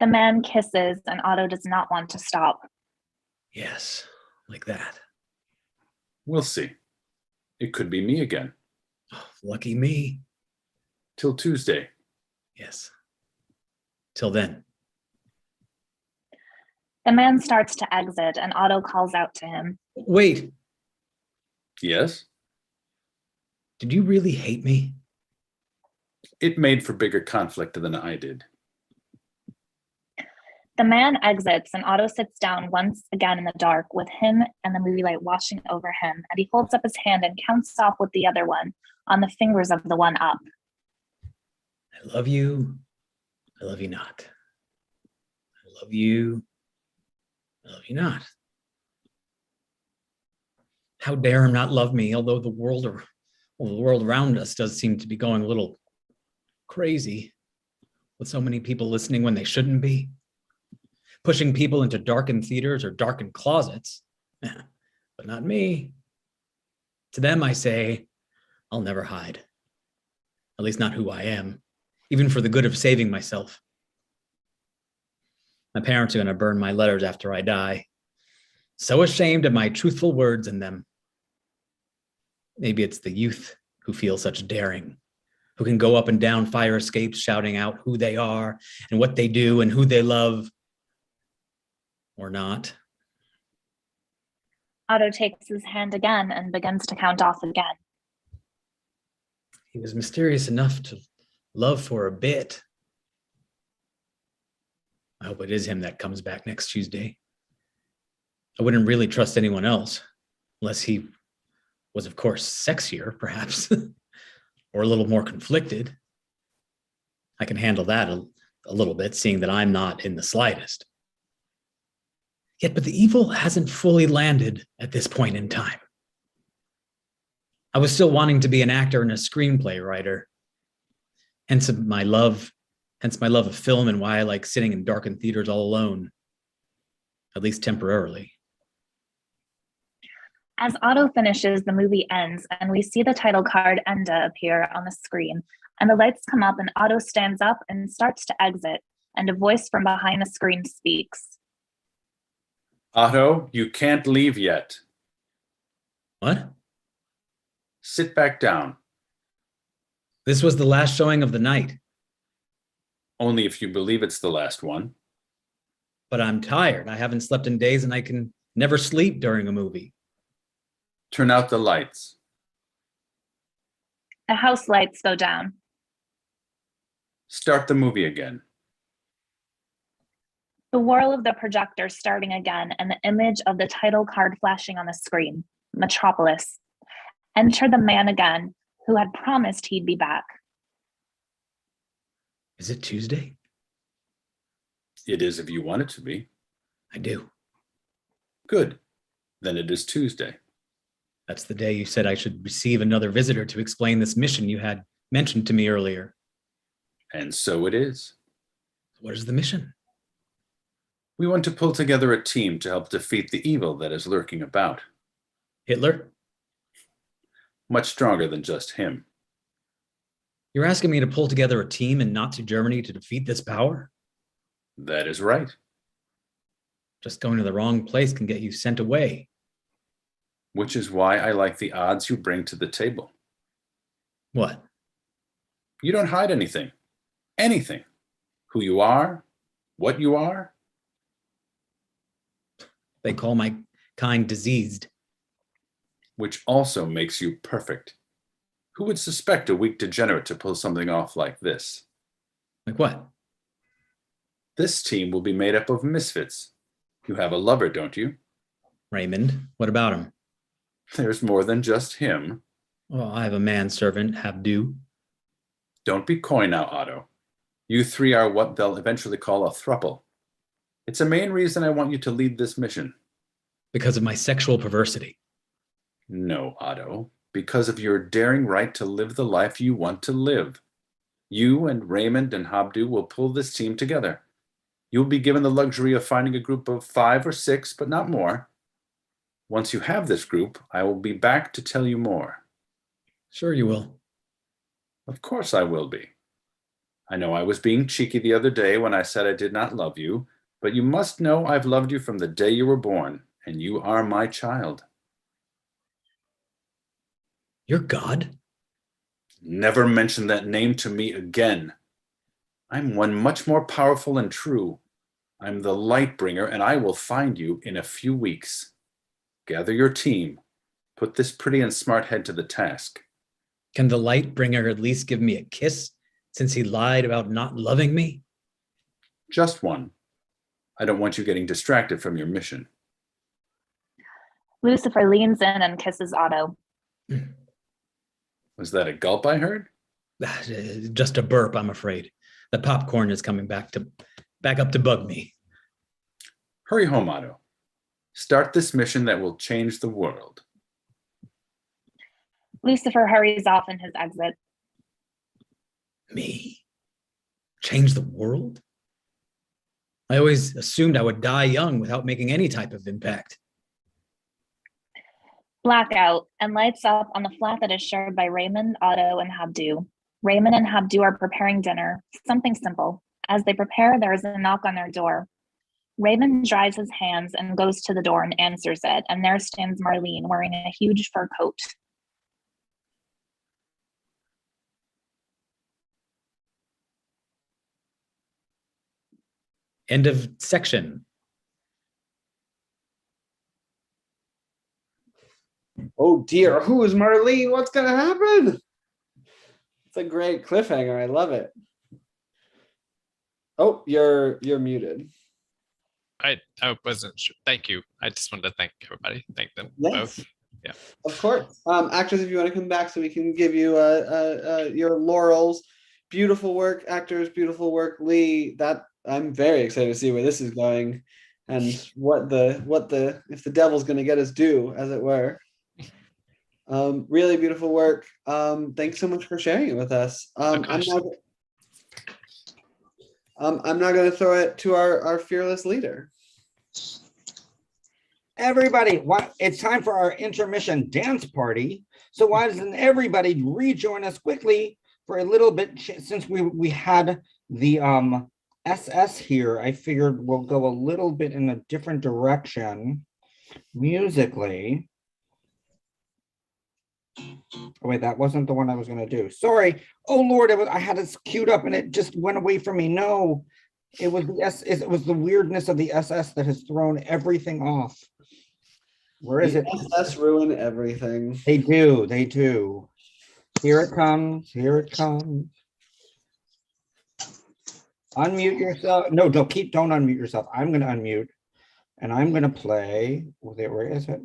The man kisses, and Otto does not want to stop. Yes, like that. We'll see. It could be me again. Oh, lucky me. Till Tuesday. Yes. Till then. The man starts to exit, and Otto calls out to him. Wait, Yes? did you really hate me? It made for bigger conflict than I did. The man exits, and Otto sits down once again in the dark with him and the movie light washing over him, and he holds up his hand and counts off with the other one on the fingers of the one up. I love you. I love you not. I love you. I love you not. How dare him not love me, although the world around us does seem to be going a little crazy with so many people listening when they shouldn't be, pushing people into darkened theaters or darkened closets, but not me. To them, I say, I'll never hide, at least not who I am, even for the good of saving myself. My parents are going to burn my letters after I die. So ashamed of my truthful words in them. Maybe it's the youth who feel such daring, who can go up and down fire escapes shouting out who they are and what they do and who they love or not. Otto takes his hand again and begins to count off again. He was mysterious enough to love for a bit. I hope it is him that comes back next Tuesday. I wouldn't really trust anyone else, unless he was, of course, sexier, perhaps, or a little more conflicted. I can handle that a little bit, seeing that I'm not in the slightest. Yet, but the evil hasn't fully landed at this point in time. I was still wanting to be an actor and a screenplay writer. Hence my love of film and why I like sitting in darkened theaters all alone, at least temporarily. As Otto finishes, the movie ends, and we see the title card Enda appear on the screen, and the lights come up, and Otto stands up and starts to exit, and a voice from behind the screen speaks. Otto, you can't leave yet. What? Sit back down. This was the last showing of the night. Only if you believe it's the last one. But I'm tired. I haven't slept in days, and I can never sleep during a movie. Turn out the lights. The house lights go down. Start the movie again. The whirl of the projector starting again, and the image of the title card flashing on the screen. Metropolis. Enter the man again, who had promised he'd be back. Is it Tuesday? It is if you want it to be. I do. Good. Then it is Tuesday. That's the day you said I should receive another visitor to explain this mission you had mentioned to me earlier. And so it is. What is the mission? We want to pull together a team to help defeat the evil that is lurking about. Hitler? Much stronger than just him. You're asking me to pull together a team in Nazi Germany to defeat this power? That is right. Just going to the wrong place can get you sent away. Which is why I like the odds you bring to the table. What? You don't hide anything. Anything. Who you are, what you are. They call my kind diseased. Which also makes you perfect. Who would suspect a weak degenerate to pull something off like this? Like what? This team will be made up of misfits. You have a lover, don't you? Raymond. What about him? There's more than just him. Well, I have a manservant, Habdu. Don't be coy now, Otto. You three are what they'll eventually call a throuple. It's a main reason I want you to lead this mission. Because of my sexual perversity. No, Otto. Because of your daring right to live the life you want to live. You and Raymond and Habdu will pull this team together. You'll be given the luxury of finding a group of 5 or 6, but not more. Once you have this group, I will be back to tell you more. Sure you will. Of course I will be. I know I was being cheeky the other day when I said I did not love you, but you must know I've loved you from the day you were born, and you are my child. You're God? Never mention that name to me again. I'm one much more powerful and true. I'm the light bringer, and I will find you in a few weeks. Gather your team. Put this pretty and smart head to the task. Can the light bringer at least give me a kiss since he lied about not loving me? Just one. I don't want you getting distracted from your mission. Lucifer leans in and kisses Otto. Was that a gulp I heard? Just a burp, I'm afraid. The popcorn is coming back up to bug me. Hurry home, Otto. Start this mission that will change the world. Lucifer hurries off in his exit. Me? Change the world? I always assumed I would die young without making any type of impact. Blackout, and lights up on the flat that is shared by Raymond, Otto, and Habdu. Raymond and Habdu are preparing dinner, something simple. As they prepare, there is a knock on their door. Raymond dries his hands and goes to the door and answers it, and there stands Marlene wearing a huge fur coat. End of section. Oh dear, who is Marlene? What's gonna happen? It's a great cliffhanger. I love it. Oh, you're muted. I wasn't sure. Thank you. I just wanted to thank everybody. Thank them Yes. both. Yeah. Of course. Actors, if you want to come back so we can give you your laurels. Beautiful work, actors, beautiful work. Lee, that I'm very excited to see where this is going and what the if the devil's gonna get his due, as it were. Really beautiful work. Thanks so much for sharing it with us. I'm now going to throw it to our fearless leader. Everybody, it's time for our intermission dance party. So why doesn't everybody rejoin us quickly for a little bit? Since we had the SS here, I figured we'll go a little bit in a different direction musically. Oh wait, that wasn't the one I was going to do. Sorry. Oh Lord, I had it queued up and it just went away from me. No, it was it was the weirdness of the SS that has thrown everything off. Where is it? SS ruin everything. They do. They do. Here it comes. Here it comes. Unmute yourself. No, don't unmute yourself. I'm going to unmute and I'm going to play. Where is it?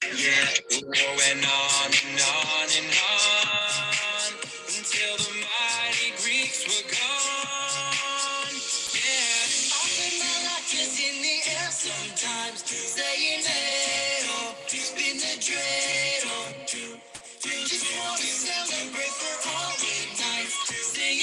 Yeah, going on and on and on until the mighty Greeks were gone. Yeah, often my life is in the air sometimes, saying hey, oh, spin the dreidel. Just want to celebrate for all the nights, sing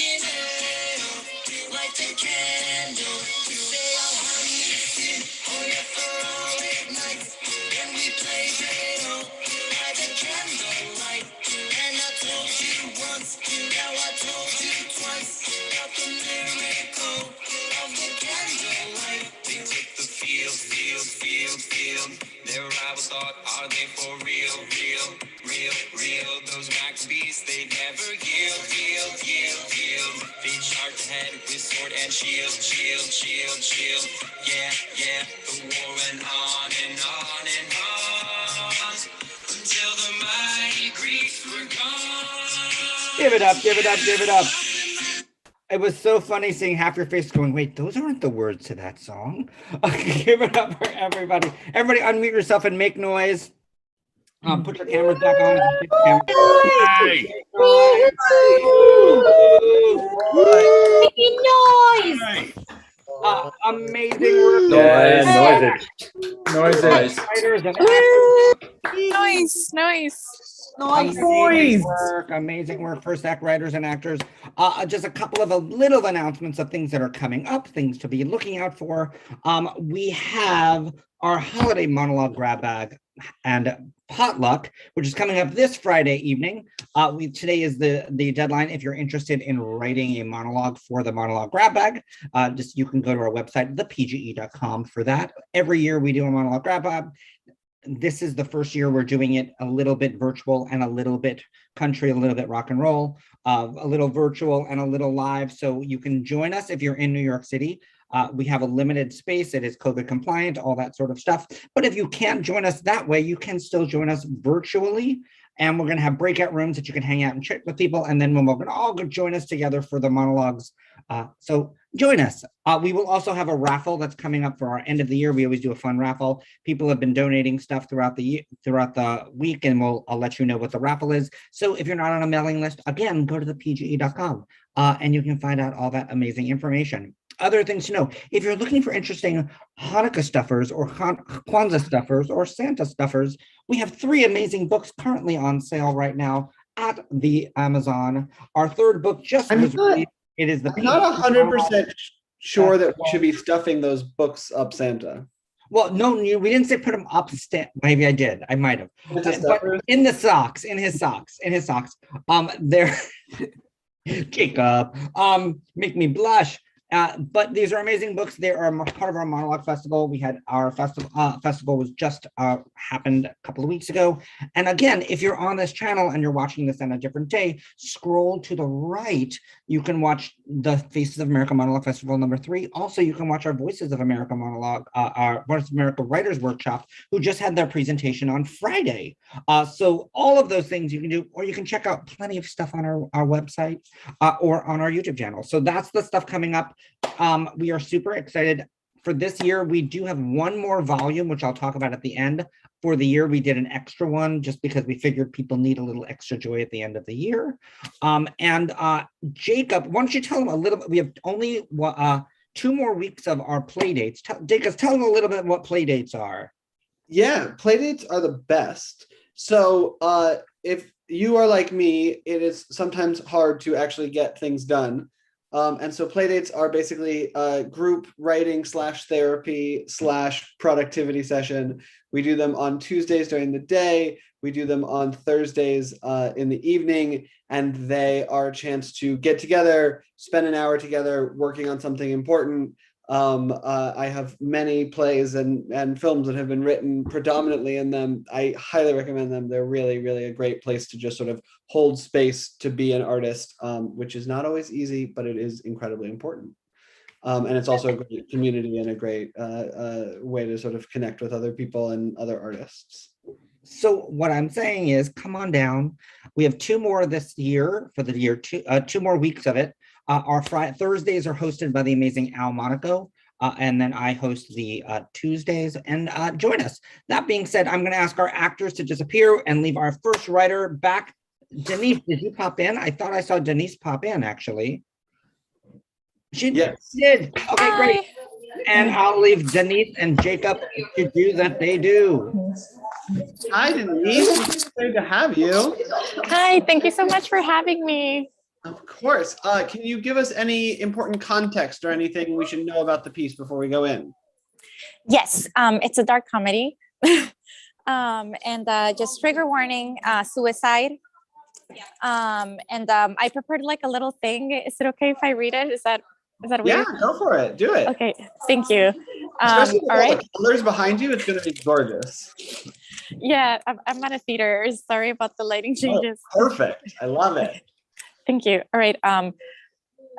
thought, are they for real, real, real, real? Those max beasts, they never yield, yield, yield, yield. They charge ahead with sword and shield, shield, shield, shield. Yeah, yeah, the war went on and on and on until the mighty Greeks were gone. Give it up, give it up, give it up. It was so funny seeing half your face going, wait, those aren't the words to that song. Give it up for everybody. Everybody unmute yourself and make noise. Put your cameras back on. Making noise. Amazing work. Noise. Writers and actors. Nice. Amazing work, first act writers and actors. Just a couple of little announcements of things that are coming up, things to be looking out for. We have our holiday monologue grab bag and potluck, which is coming up this Friday evening. Today is the deadline. If you're interested in writing a monologue for the monologue grab bag, you can go to our website, thepge.com, for that. Every year we do a monologue grab bag. This is the first year we're doing it a little bit virtual and a little bit country, a little bit rock and roll, a little virtual and a little live. So you can join us if you're in New York City. We have a limited space. It is COVID compliant, all that sort of stuff. But if you can't join us that way, you can still join us virtually. And we're going to have breakout rooms that you can hang out and chat with people. And then we're going to all go join us together for the monologues. So join us. We will also have a raffle that's coming up for our end of the year. We always do a fun raffle. People have been donating stuff throughout the week, and I'll let you know what the raffle is. So if you're not on a mailing list, again, go to thepge.com and you can find out all that amazing information. Other things to know, if you're looking for interesting Hanukkah stuffers or Kwanzaa stuffers or Santa stuffers, we have 3 amazing books currently on sale right now at the Amazon. Our third book just was released. It is I'm not 100% sure that we should be stuffing those books up Santa. Well, no, we didn't say put them up. Maybe I did. I might have. But in his socks. There, Jacob, make me blush. But these are amazing books. They are part of our monologue festival. We had our festival was just happened a couple of weeks ago. And again, if you're on this channel and you're watching this on a different day, scroll to the right. You can watch the Faces of America Monologue Festival #3. Also, you can watch our Voices of America monologue, our Voices of America Writers Workshop, who just had their presentation on Friday. So all of those things you can do, or you can check out plenty of stuff on our website or on our YouTube channel. So that's the stuff coming up. We are super excited for this year. We do have one more volume, which I'll talk about at the end. For the year, we did an extra one just because we figured people need a little extra joy at the end of the year. Jacob, why don't you tell them a little bit? We have only 2 more weeks of our play dates. Jacob, tell them a little bit what play dates are. Yeah, play dates are the best. So if you are like me, it is sometimes hard to actually get things done. And so playdates are basically a group writing /therapy /productivity session. We do them on Tuesdays during the day. We do them on Thursdays in the evening, and they are a chance to get together, spend an hour together working on something important. I have many plays and films that have been written predominantly in them. I highly recommend them. They're really, really a great place to just sort of hold space to be an artist, which is not always easy, but it is incredibly important. And it's also a great community and a great way to sort of connect with other people and other artists. So what I'm saying is, come on down. We have 2 more this year for the year, 2 more weeks of it. Our Thursdays are hosted by the amazing Al Monaco, and then I host the Tuesdays, and join us. That being said, I'm going to ask our actors to disappear and leave our first writer back. Denise, did you pop in? I thought I saw Denise pop in, actually. She did. Okay, great. And I'll leave Denise and Jacob to do that they do. Hi, Denise. It's great to have you. Hi, thank you so much for having me. Of course. Can you give us any important context or anything we should know about the piece before we go in? Yes, it's a dark comedy. And just trigger warning, suicide. I prepared like a little thing. Is it okay if I read it? Is that weird? Yeah, go for it. Do it. Okay, thank you. Especially with all all right. the colors behind you, it's going to be gorgeous. Yeah, I'm at a theater. Sorry about the lighting Oh, changes. perfect. I love it. Thank you. All right. All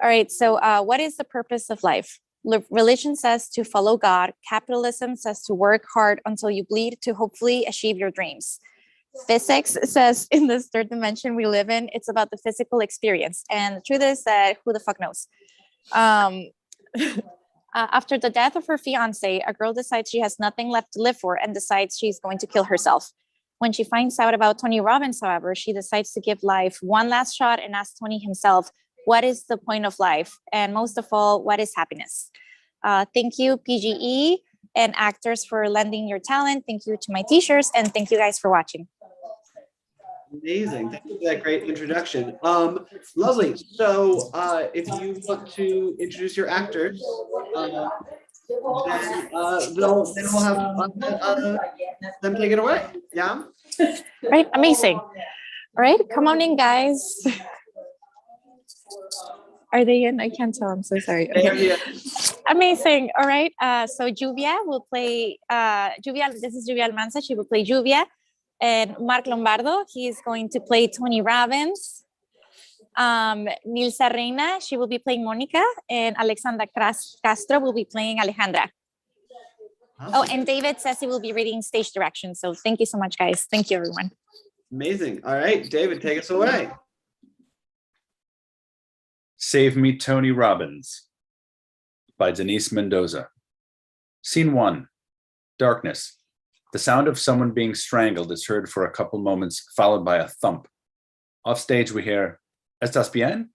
right. So, what is the purpose of life? Religion says to follow God. Capitalism says to work hard until you bleed to hopefully achieve your dreams. Physics says in this third dimension we live in, it's about the physical experience. And the truth is that who the fuck knows? After the death of her fiance, a girl decides she has nothing left to live for and decides she's going to kill herself. When she finds out about Tony Robbins, however, she decides to give life one last shot and ask Tony himself, what is the point of life? And most of all, what is happiness? Thank you, PGE and actors, for lending your talent. Thank you to my teachers, and thank you guys for watching. Amazing. Thank you for that great introduction. Lovely. So if you want to introduce your actors, then we'll have them take it away. Yeah. Right. Amazing. All right. Come on in, guys. Are they in? I can't tell. I'm so sorry. Okay. Amazing. All right. So Juvia will play Juvia. This is Juvia Almanza. She will play Juvia. And Mark Lombardo, he is going to play Tony Robbins. Nilsa Reina, she will be playing Monica. And Alexandra Castro will be playing Alejandra. Oh, and David says he will be reading stage direction. So thank you so much, guys. Thank you, everyone. Amazing. All right, David, take us away. Save Me, Tony Robbins by Denise Mendoza. Scene 1, darkness. The sound of someone being strangled is heard for a couple moments, followed by a thump. Off stage, we hear, "Estás bien?"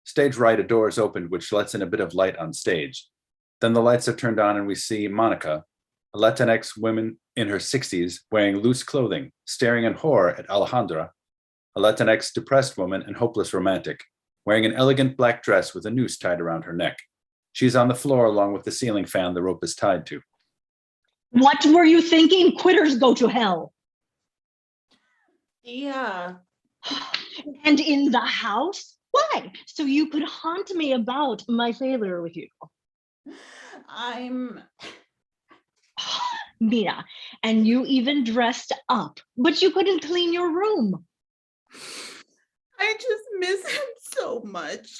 Stage right, a door is opened, which lets in a bit of light on stage. Then the lights are turned on and we see Monica, a Latinx woman in her 60s, wearing loose clothing, staring in horror at Alejandra, a Latinx depressed woman and hopeless romantic, wearing an elegant black dress with a noose tied around her neck. She's on the floor along with the ceiling fan the rope is tied to. What were you thinking? Quitters go to hell. Yeah. And in the house? Why? So you could haunt me about my failure with you. I'm Mira, and you even dressed up, but you couldn't clean your room. I just miss him so much.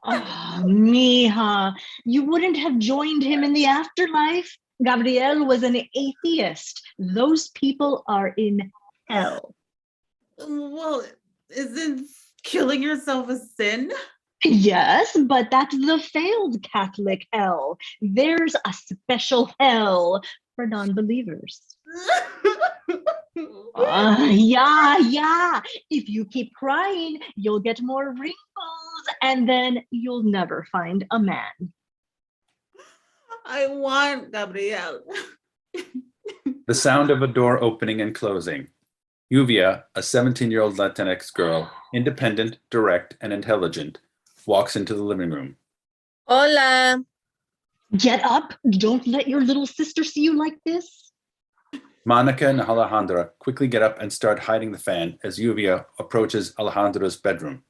Oh, Mija, you wouldn't have joined him in the afterlife. Gabriel was an atheist. Those people are in hell. Well, isn't killing yourself a sin? Yes, but that's the failed Catholic hell. There's a special hell for non-believers. Yeah. If you keep crying, you'll get more wrinkles, and then you'll never find a man. I want Gabriel. The sound of a door opening and closing. Juvia, a 17-year-old Latinx girl, independent, direct, and intelligent, walks into the living room. Hola. Get up. Don't let your little sister see you like this. Monica and Alejandra quickly get up and start hiding the fan as Juvia approaches Alejandra's bedroom.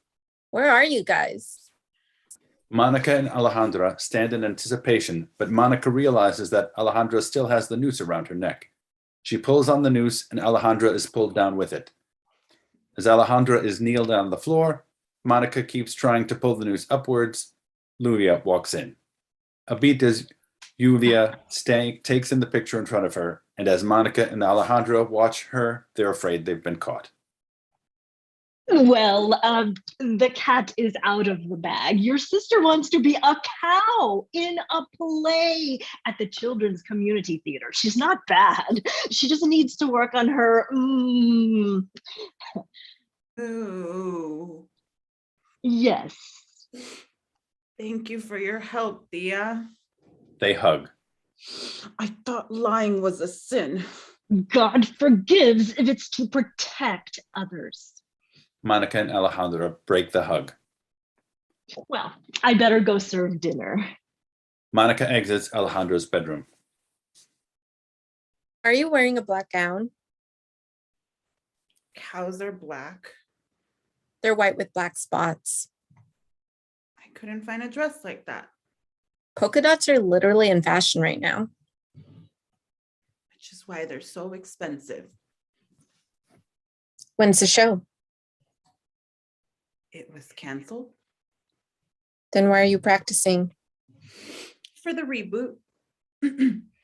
Where are you guys? Monica and Alejandra stand in anticipation, but Monica realizes that Alejandra still has the noose around her neck. She pulls on the noose and Alejandra is pulled down with it. As Alejandra is kneeled on the floor, Monica keeps trying to pull the noose upwards. Juvia walks in. A beat as Juvia takes in the picture in front of her, and as Monica and Alejandra watch her, they're afraid they've been caught. Well, the cat is out of the bag. Your sister wants to be a cow in a play at the Children's Community Theater. She's not bad. She just needs to work on her. Ooh. Yes. Thank you for your help, Thea. They hug. I thought lying was a sin. God forgives if it's to protect others. Monica and Alejandra break the hug. Well, I better go serve dinner. Monica exits Alejandra's bedroom. Are you wearing a black gown? Cows are black. They're white with black spots. I couldn't find a dress like that. Polka dots are literally in fashion right now. Which is why they're so expensive. When's the show? It was canceled Then why are you practicing? for the reboot.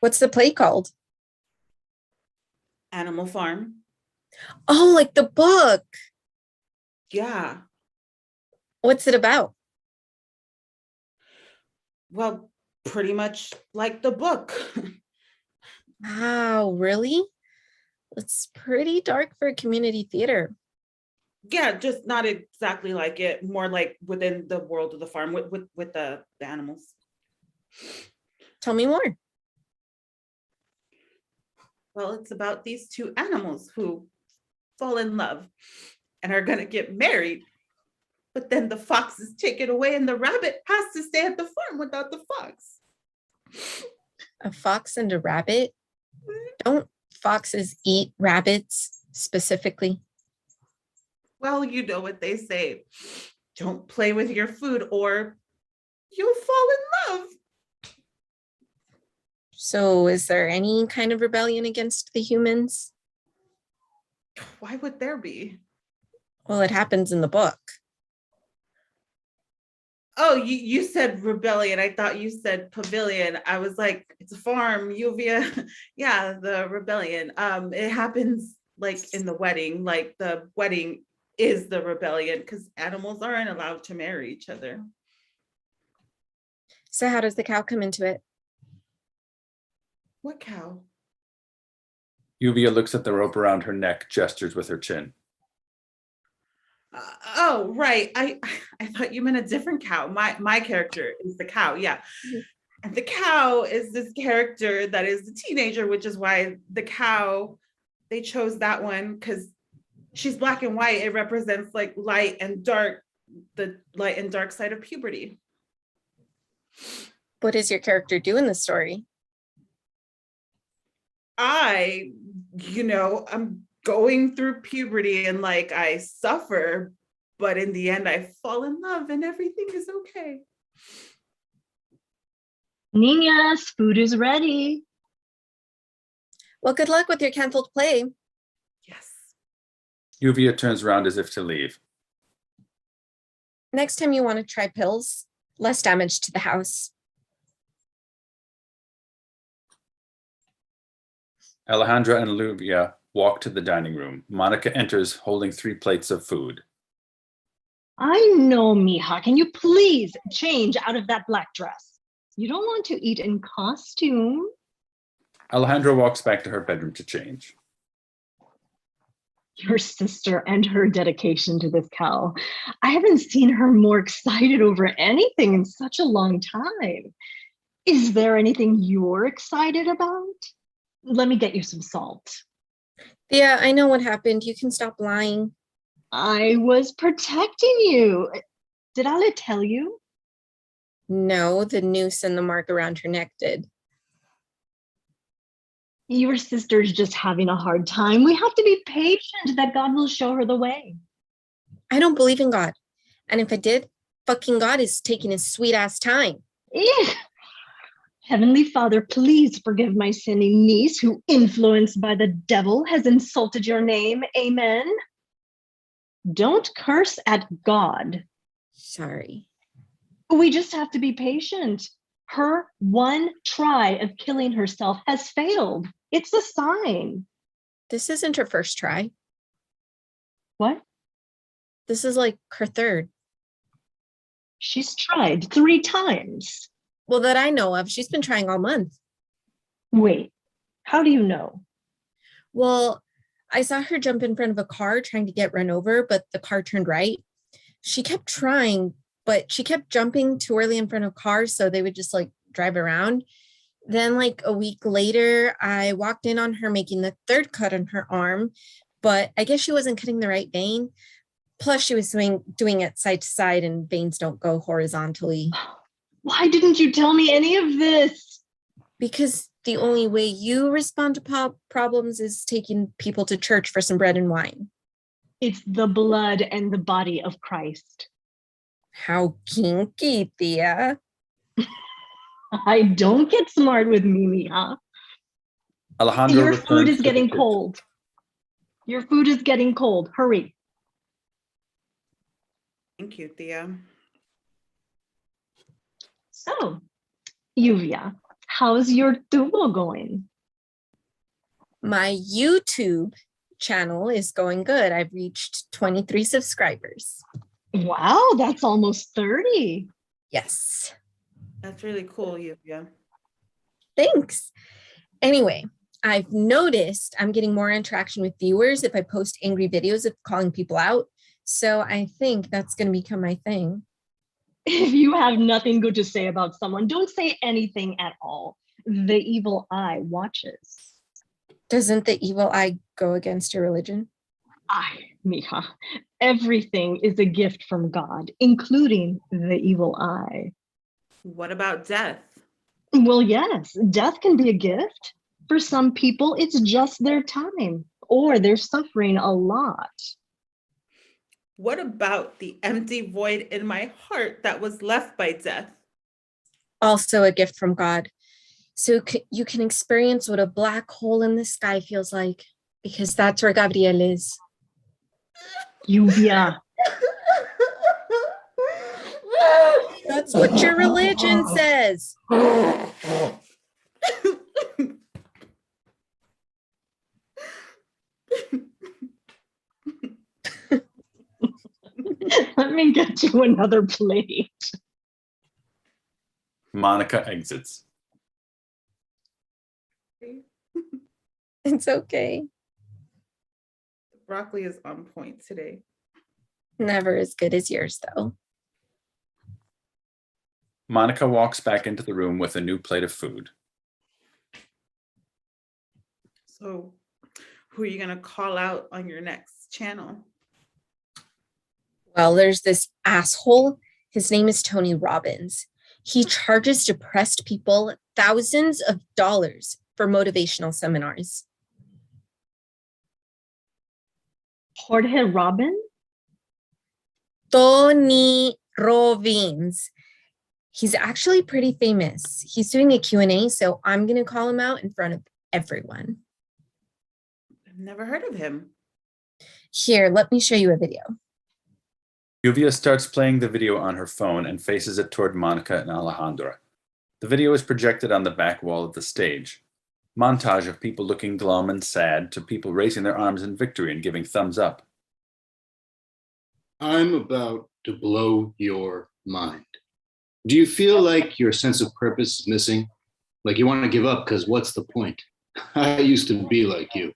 What's the play called? Animal Farm. Oh, like the book. Yeah. What's it about? Well, pretty much like the book. Wow, really? It's pretty dark for a community theater. Yeah, just not exactly like it, more like within the world of the farm with the animals. Tell me more. Well, it's about these two animals who fall in love and are gonna get married. But then the fox is taken away and the rabbit has to stay at the farm without the fox. A fox and a rabbit? Don't foxes eat rabbits specifically? Well, you know what they say. Don't play with your food or you'll fall in love. So is there any kind of rebellion against the humans? Why would there be? Well, it happens in the book. Oh, you said rebellion. I thought you said pavilion. I was like, it's a farm, Uvia. Yeah, the rebellion. It happens like in the wedding, like the wedding is the rebellion because animals aren't allowed to marry each other. So how does the cow come into it? What cow? Uvia looks at the rope around her neck, gestures with her chin. Oh, right. I thought you meant a different cow. My character is the cow. Yeah. And the cow is this character that is the teenager, which is why the cow, they chose that one because she's black and white. It represents like light and dark, the light and dark side of puberty. What does your character do in the story? I'm going through puberty and like I suffer, but in the end I fall in love and everything is okay. Niñas, food is ready. Well, good luck with your canceled play. Yes. Uvia turns around as if to leave. Next time you want to try pills, less damage to the house. Alejandra and Uvia walk to the dining room. Monica enters holding 3 plates of food. I know, mija. Can you please change out of that black dress? You don't want to eat in costume. Alejandra walks back to her bedroom to change. Your sister and her dedication to this cow. I haven't seen her more excited over anything in such a long time. Is there anything you're excited about? Let me get you some salt. Yeah, I know what happened. You can stop lying. I was protecting you. Did Ale tell you? No, the noose and the mark around her neck did. Your sister's just having a hard time. We have to be patient that God will show her the way. I don't believe in God. And if I did, fucking God is taking his sweet ass time. Ew. Heavenly Father, please forgive my sinning niece who, influenced by the devil, has insulted your name. Amen. Don't curse at God. Sorry. We just have to be patient. Her one try of killing herself has failed. It's a sign. This isn't her first try. What? This is like her third. She's tried 3 times. Well, that I know of. She's been trying all month. Wait, how do you know? Well, I saw her jump in front of a car trying to get run over, but the car turned right. She kept trying, but she kept jumping too early in front of cars, so they would just like drive around. Then like a week later, I walked in on her making the 3rd cut on her arm, but I guess she wasn't cutting the right vein. Plus she was doing it side to side and veins don't go horizontally. Why didn't you tell me any of this? Because the only way you respond to problems is taking people to church for some bread and wine. It's the blood and the body of Christ. How kinky, Thea. I don't get smart with me, mija. Alejandra Your returns food is to the getting kitchen. cold. Your food is getting cold. Hurry. Thank you, Thea. So, Yuvia, how's your tubo going? My YouTube channel is going good. I've reached 23 subscribers. Wow, that's almost 30. Yes. That's really cool, Yuvia. Thanks. Anyway, I've noticed I'm getting more interaction with viewers if I post angry videos of calling people out. So I think that's going to become my thing. If you have nothing good to say about someone, don't say anything at all. The evil eye watches. Doesn't the evil eye go against your religion? Ay, mija, everything is a gift from God, including the evil eye. What about death? Well, yes, death can be a gift. For some people, it's just their time, or they're suffering a lot. What about the empty void in my heart that was left by death? Also a gift from God. So you can experience what a black hole in the sky feels like, because that's where Gabriel is. Yuvia. That's what your religion says. Let me get you another plate. Monica exits. It's okay. Broccoli is on point today. Never as good as yours, though. Monica walks back into the room with a new plate of food. So, who are you going to call out on your next channel? Well, there's this asshole. His name is Tony Robbins. He charges depressed people thousands of dollars for motivational seminars. Jorge Robin? Tony Robbins. He's actually pretty famous. He's doing a Q&A, so I'm going to call him out in front of everyone. I've never heard of him. Here, let me show you a video. Yuvia starts playing the video on her phone and faces it toward Monica and Alejandra. The video is projected on the back wall of the stage. Montage of people looking glum and sad to people raising their arms in victory and giving thumbs up. I'm about to blow your mind. Do you feel like your sense of purpose is missing? Like you want to give up because what's the point? I used to be like you.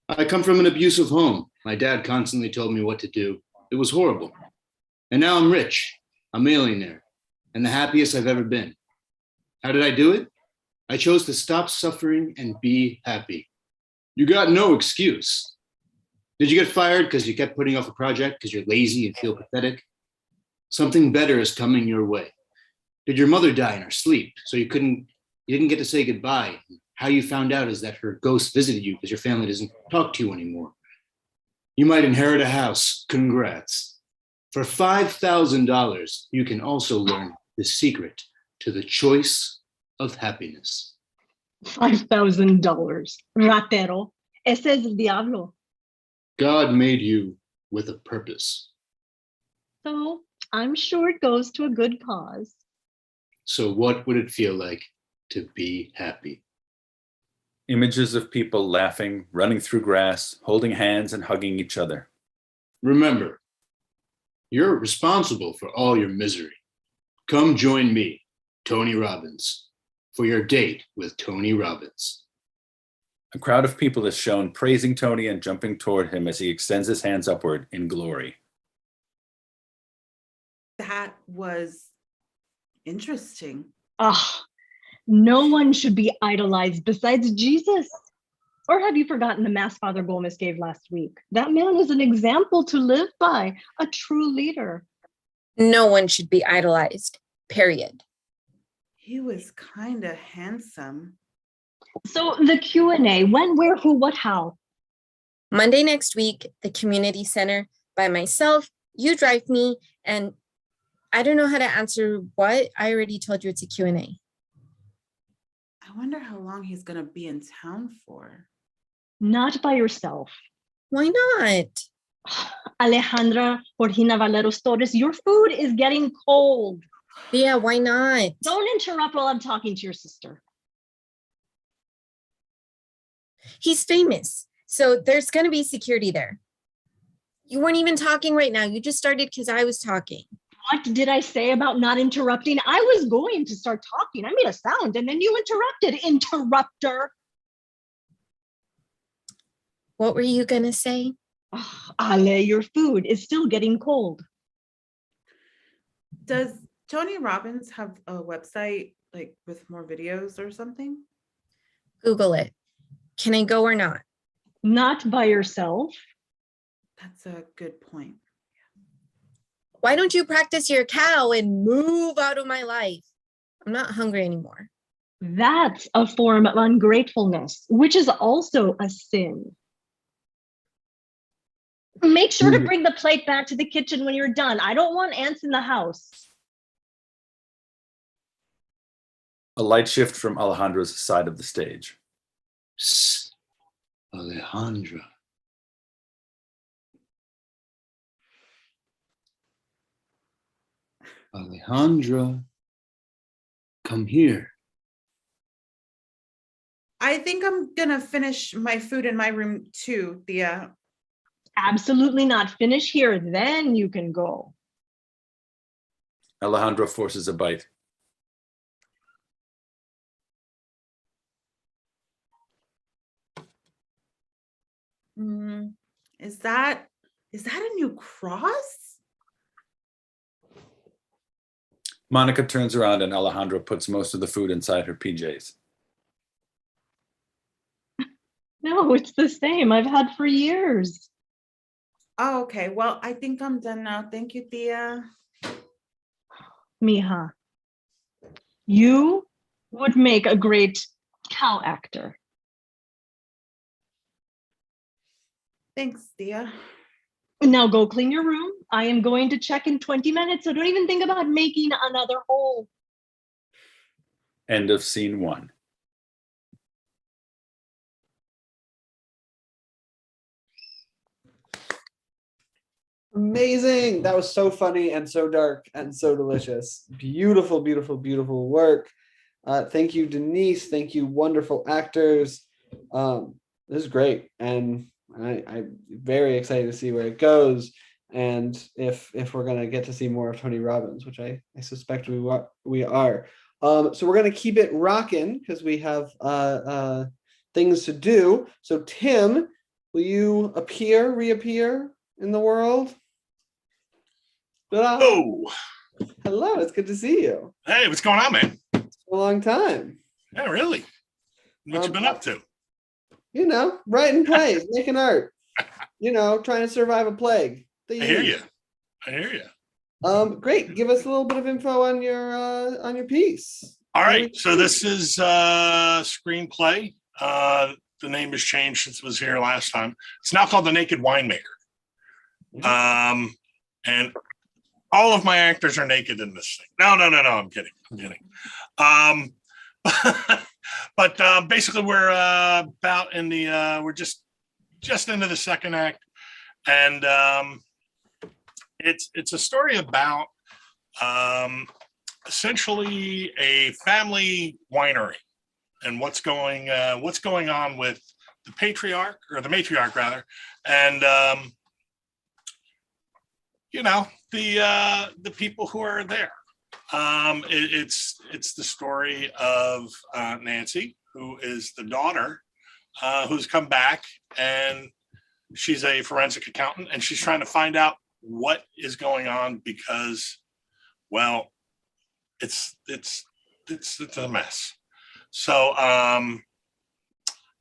I come from an abusive home. My dad constantly told me what to do. It was horrible. And now I'm rich. I'm a millionaire and the happiest I've ever been. How did I do it? I chose to stop suffering and be happy. You got no excuse. Did you get fired because you kept putting off a project because you're lazy and feel pathetic? Something better is coming your way. Did your mother die in her sleep so you didn't get to say goodbye? How you found out is that her ghost visited you because your family doesn't talk to you anymore. You might inherit a house. Congrats. For $5,000, you can also learn the secret to the choice of happiness. $5,000. Ratero. Ese es el diablo. God made you with a purpose. So I'm sure it goes to a good cause. So what would it feel like to be happy? Images of people laughing, running through grass, holding hands and hugging each other. Remember, you're responsible for all your misery. Come join me, Tony Robbins, for your date with Tony Robbins. A crowd of people is shown praising Tony and jumping toward him as he extends his hands upward in glory. That was interesting. Ah, no one should be idolized besides Jesus. Or have you forgotten the mass Father Gomez gave last week? That man is an example to live by, a true leader. No one should be idolized, period. He was kind of handsome. So the Q&A, when, where, who, what, how? Monday next week, the community center by myself, you drive me, and I don't know how to answer what. I already told you it's a Q&A. I wonder how long he's going to be in town for. Not by yourself. Why not? Alejandra Jorgina Valeros Torres, your food is getting cold. Yeah, why not? Don't interrupt while I'm talking to your sister. He's famous, so there's going to be security there. You weren't even talking right now. You just started because I was talking. What did I say about not interrupting? I was going to start talking. I made a sound and then you interrupted, interrupter. What were you going to say? Oh, Ale, your food is still getting cold. Does Tony Robbins have a website like with more videos or something? Google it. Can I go or not? Not by yourself. That's a good point. Why don't you practice your cow and move out of my life? I'm not hungry anymore. That's a form of ungratefulness, which is also a sin. Make sure to bring the plate back to the kitchen when you're done. I don't want ants in the house. A light shift from Alejandra's side of the stage. Psst. Alejandra. Alejandra, come here. I think I'm gonna finish my food in my room too, Thea. Absolutely not. Finish here, then you can go. Alejandra forces a bite. Is that a new cross? Monica turns around and Alejandra puts most of the food inside her PJs. No, it's the same. I've had for years. Oh, okay. Well, I think I'm done now. Thank you, Thea. Mija, you would make a great cow actor. Thanks, Thea. Now go clean your room. I am going to check in 20 minutes, so don't even think about making another hole. End of scene 1. Amazing. That was so funny and so dark and so delicious. Beautiful, beautiful, beautiful work. Thank you, Denise. Thank you, wonderful actors. This is great. And I'm very excited to see where it goes. And if we're going to get to see more of Tony Robbins, which I suspect we are. So we're going to keep it rocking because we have things to do. So Tim, will you reappear in the world? Oh, hello, it's good to see you. Hey, what's going on, man? It's been a long time. Yeah, really? What you been up to? You know, writing plays, making art, trying to survive a plague. I hear you. Great. Give us a little bit of info on your piece. All right. So this is a screenplay. The name has changed since it was here last time. It's now called The Naked Winemaker. And all of my actors are naked in this thing. No, I'm kidding. But basically we're about in the we're just into the second act, and it's a story about essentially a family winery and what's going on with the matriarch rather, and the people who are there. It's the story of Nancy, who is the daughter, who's come back, and she's a forensic accountant, and she's trying to find out what is going on because, well, it's a mess. So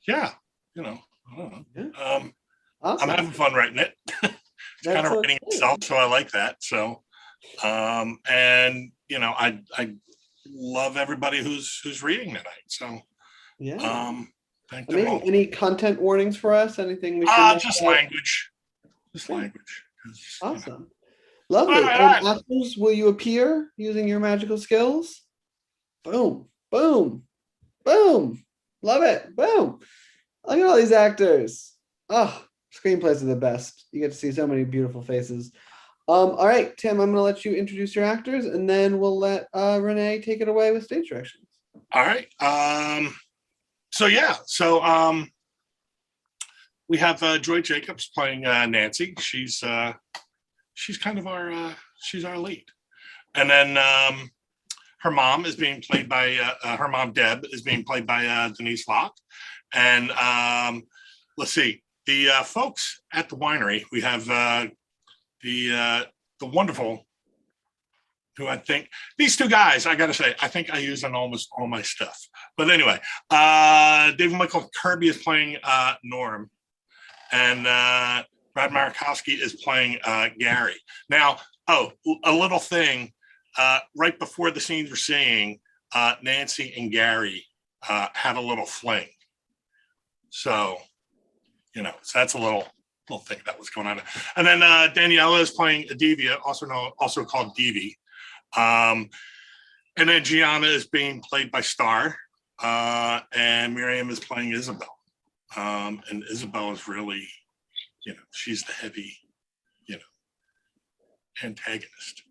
yeah, I don't know. Awesome. I'm having fun writing it. It's kind of writing itself, so I like that. So, and I love everybody who's reading tonight. So, yeah. Thank them all. Any content warnings for us? Anything we should? Just language. Just language. Awesome. Lovely. All right. Actors, will you appear using your magical skills? Boom, boom, boom. Love it. Boom. Look at all these actors. Oh, Screenplays are the best. You get to see so many beautiful faces. All right, Tim, I'm going to let you introduce your actors, and then we'll let Renee take it away with stage directions. All right. So we have Joy Jacobs playing Nancy. She's kind of she's our lead. And then her mom is being played by her mom Deb is being played by Denise Locke. And let's see, the folks at the winery. We have the wonderful, who I think these two guys, I gotta say, I think I use on almost all my stuff. But anyway, David Michael Kirby is playing Norm, and Brad Markowski is playing Gary. Now, a little thing, right before the scenes we're seeing, Nancy and Gary had a little fling. So, so that's a little thing that was going on. And then Daniela is playing Adivia, also called Devi. And then Gianna is being played by Star, and Miriam is playing Isabel. And Isabel is really, she's the heavy, antagonist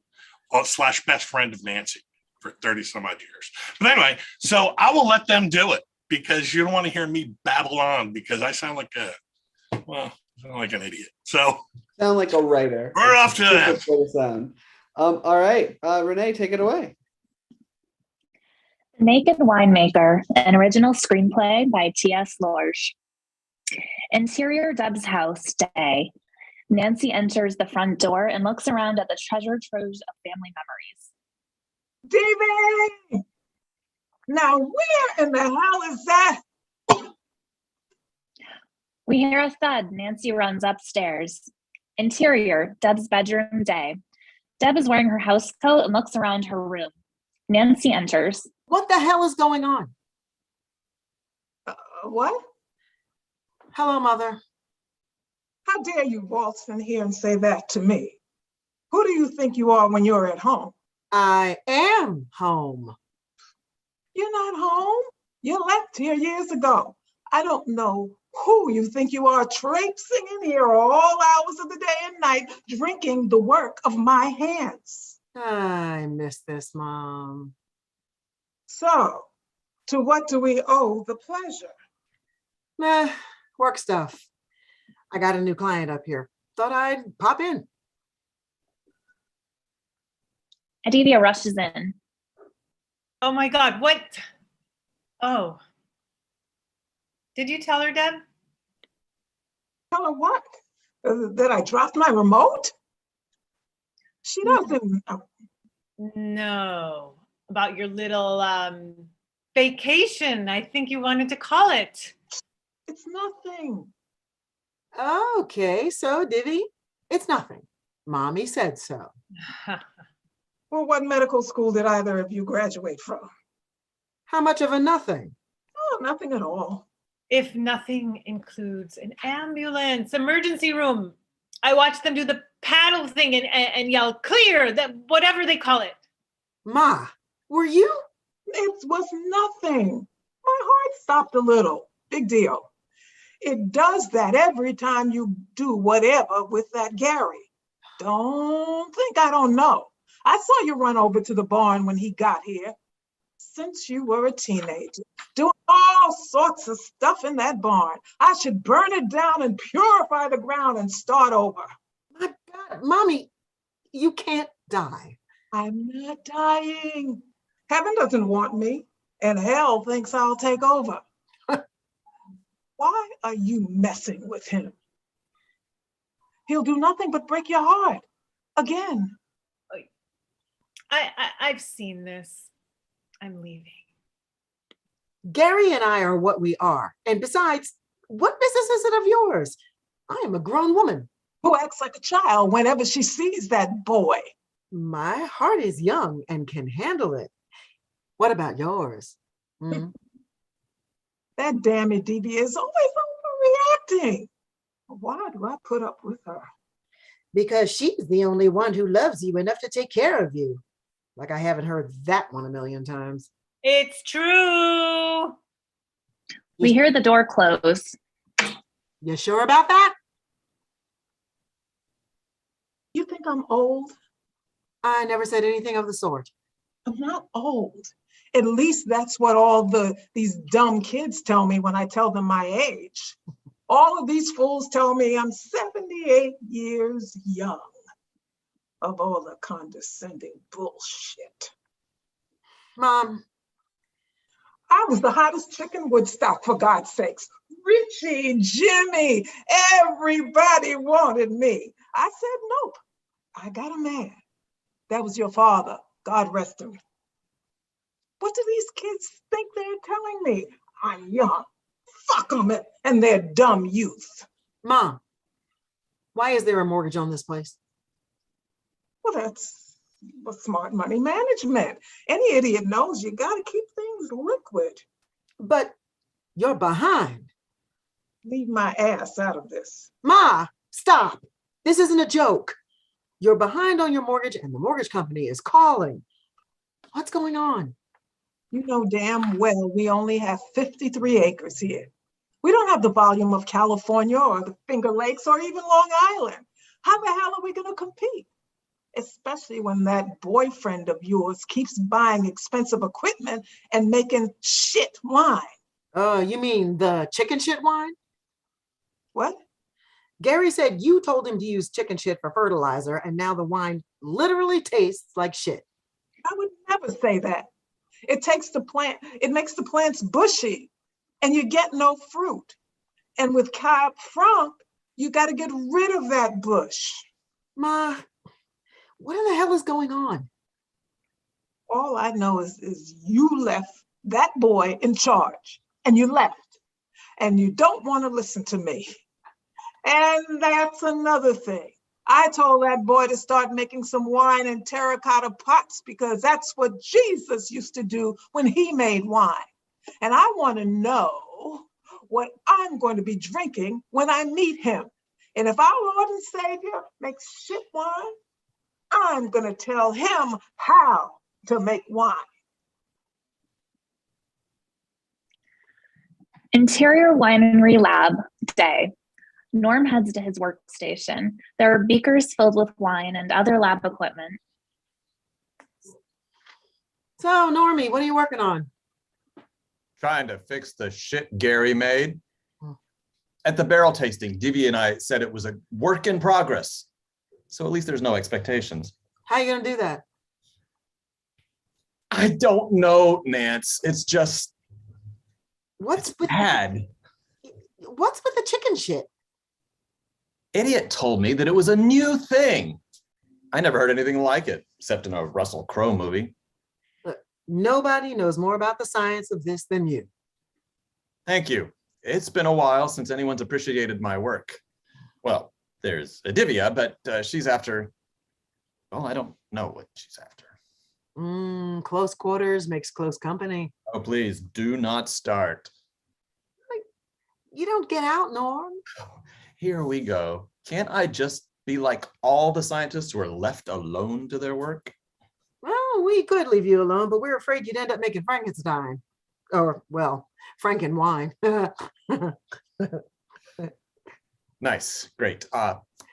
/ best friend of Nancy for 30 some odd years. But anyway, so I will let them do it because you don't want to hear me babble on because I sound like an idiot. So sound like a writer. We're off to that. Sound. All right, Renee, take it away. Naked Winemaker, an original screenplay by T.S. Lorge. Interior Deb's house, day. Nancy enters the front door and looks around at the treasure trove of family memories. David! Now, where in the hell is that? We hear a thud. Nancy runs upstairs. Interior, Deb's bedroom, day. Deb is wearing her house coat and looks around her room. Nancy enters. What the hell is going on? What? Hello, Mother. How dare you waltz in here and say that to me? Who do you think you are when you're at home? I am home. You're not home. You left here years ago. I don't know who you think you are traipsing in here all hours of the day and night, drinking the work of my hands. I miss this, Mom. So, to what do we owe the pleasure? Work stuff. I got a new client up here. Thought I'd pop in. Adivia rushes in. Oh my God, what? Oh. Did you tell her, Deb? Tell her what? That I dropped my remote? She doesn't. No. About your little vacation, I think you wanted to call it. It's nothing. Okay, so Divvy, it's nothing. Mommy said so. Well, what medical school did either of you graduate from? How much of a nothing? Oh, nothing at all. If nothing includes an ambulance, emergency room. I watched them do the paddle thing and yell, clear, that whatever they call it. Ma, were you? It was nothing. My heart stopped a little. Big deal. It does that every time you do whatever with that Gary. Don't think I don't know. I saw you run over to the barn when he got here. Since you were a teenager, doing all sorts of stuff in that barn. I should burn it down and purify the ground and start over. My God, Mommy, you can't die. I'm not dying. Heaven doesn't want me, and hell thinks I'll take over. Why are you messing with him? He'll do nothing but break your heart. Again. I've seen this. I'm leaving. Gary and I are what we are. And besides, what business is it of yours? I am a grown woman. Who acts like a child whenever she sees that boy. My heart is young and can handle it. What about yours? That damn Adivia is always overreacting. Why do I put up with her? Because she's the only one who loves you enough to take care of you. Like I haven't heard that one a million times. It's true. We hear the door close. You sure about that? You think I'm old? I never said anything of the sort. I'm not old. At least that's what all these dumb kids tell me when I tell them my age. All of these fools tell me I'm 78 years young. Of all the condescending bullshit. Mom. I was the hottest chick in Woodstock, for God's sakes. Richie, Jimmy, everybody wanted me. I said, nope, I got a man. That was your father, God rest him. What do these kids think they're telling me? I'm young. Fuck them and their dumb youth. Mom, why is there a mortgage on this place? Well, that's smart money management. Any idiot knows you got to keep things liquid. But you're behind. Leave my ass out of this. Ma, stop. This isn't a joke. You're behind on your mortgage and the mortgage company is calling. What's going on? You know damn well we only have 53 acres here. We don't have the volume of California or the Finger Lakes or even Long Island. How the hell are we going to compete? Especially when that boyfriend of yours keeps buying expensive equipment and making shit wine. You mean the chicken shit wine? What? Gary said you told him to use chicken shit for fertilizer, and now the wine literally tastes like shit. I would never say that. It makes the plants bushy, and you get no fruit. And with Cab Franc, you got to get rid of that bush. Ma, what in the hell is going on? All I know is you left that boy in charge, and you left, and you don't want to listen to me. And that's another thing. I told that boy to start making some wine in terracotta pots because that's what Jesus used to do when he made wine. And I want to know what I'm going to be drinking when I meet him. And if our Lord and Savior makes shit wine, I'm going to tell him how to make wine. Interior Winery Lab Day. Norm heads to his workstation. There are beakers filled with wine and other lab equipment. So, Normie, what are you working on? Trying to fix the shit Gary made. At the barrel tasting, Divya and I said it was a work in progress. So at least there's no expectations. How are you going to do that? I don't know, Nance. It's just What's with bad. What's with the chicken shit? Idiot told me that it was a new thing. I never heard anything like it, except in a Russell Crowe movie. Look, nobody knows more about the science of this than you. Thank you. It's been a while since anyone's appreciated my work. Well, there's Divya, but she's after, well, I don't know what she's after. Close quarters makes close company. Oh, please do not start. You don't get out, Norm. Here we go. Can't I just be like all the scientists who are left alone to their work? Well, we could leave you alone, but we're afraid you'd end up making Frankenstein. Or, well, Franken wine. Nice, great.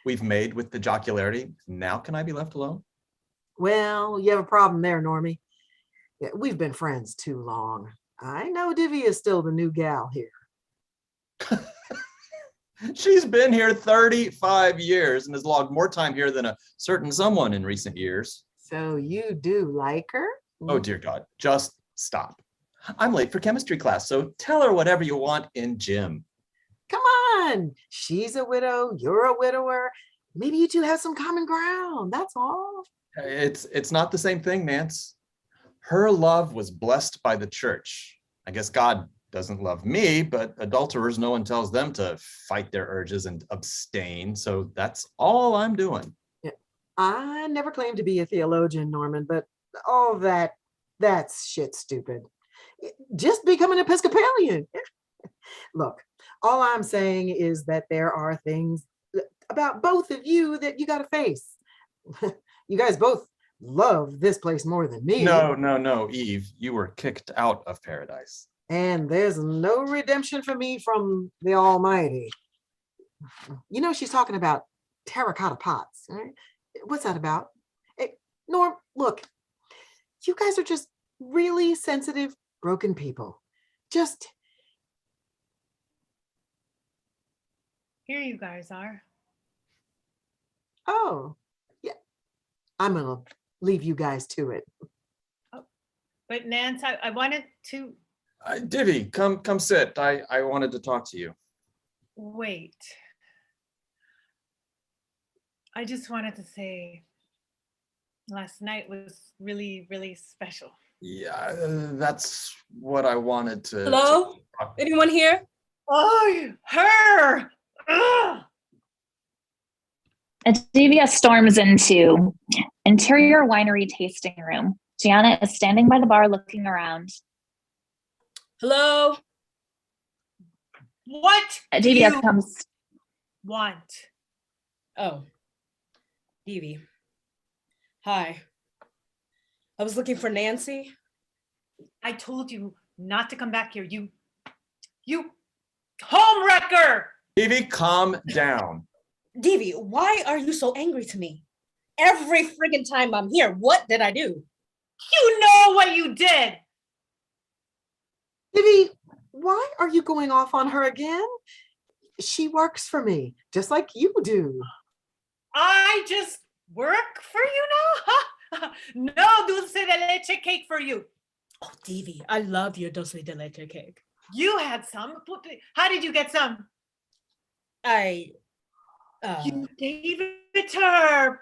We've made with the jocularity. Now can I be left alone? Well, you have a problem there, Normie. Yeah, we've been friends too long. I know Divvy is still the new gal here. She's been here 35 years and has logged more time here than a certain someone in recent years. So you do like her? Oh, dear God, just stop. I'm late for chemistry class, so tell her whatever you want in gym. Come on. She's a widow. You're a widower. Maybe you two have some common ground. That's all. It's not the same thing, Nance. Her love was blessed by the church. I guess God doesn't love me, but adulterers, no one tells them to fight their urges and abstain. So that's all I'm doing. Yeah. I never claimed to be a theologian, Norman, but all that's shit stupid. Just become an Episcopalian. Look, all I'm saying is that there are things about both of you that you got to face. You guys both love this place more than me. No, Eve, you were kicked out of paradise. And there's no redemption for me from the Almighty. You know, she's talking about terracotta pots, right? What's that about? Norm, look, you guys are just really sensitive, broken people. Just, Here you guys are. oh, yeah. I'm gonna leave you guys to it. But Nance, I wanted to Divvy, come sit. I wanted to talk to you. wait. I just wanted to say last night was really, really special. Yeah, that's what I wanted to. Hello? Anyone here? Oh, her! Ugh! Adivia storms into interior winery tasting room. Gianna is standing by the bar looking around. Hello? What do Adivia you comes. want? Oh, Evie. Hi. I was looking for Nancy. I told you not to come back here. You home wrecker! Divvy, calm down. Devi, why are you so angry to me? Every friggin' time I'm here, what did I do? You know what you did. Vivi, why are you going off on her again? She works for me, just like you do. I just work for you now? No dulce de leche cake for you. Oh, Devi, I love your dulce de leche cake. You had some. How did you get some? You gave it to her.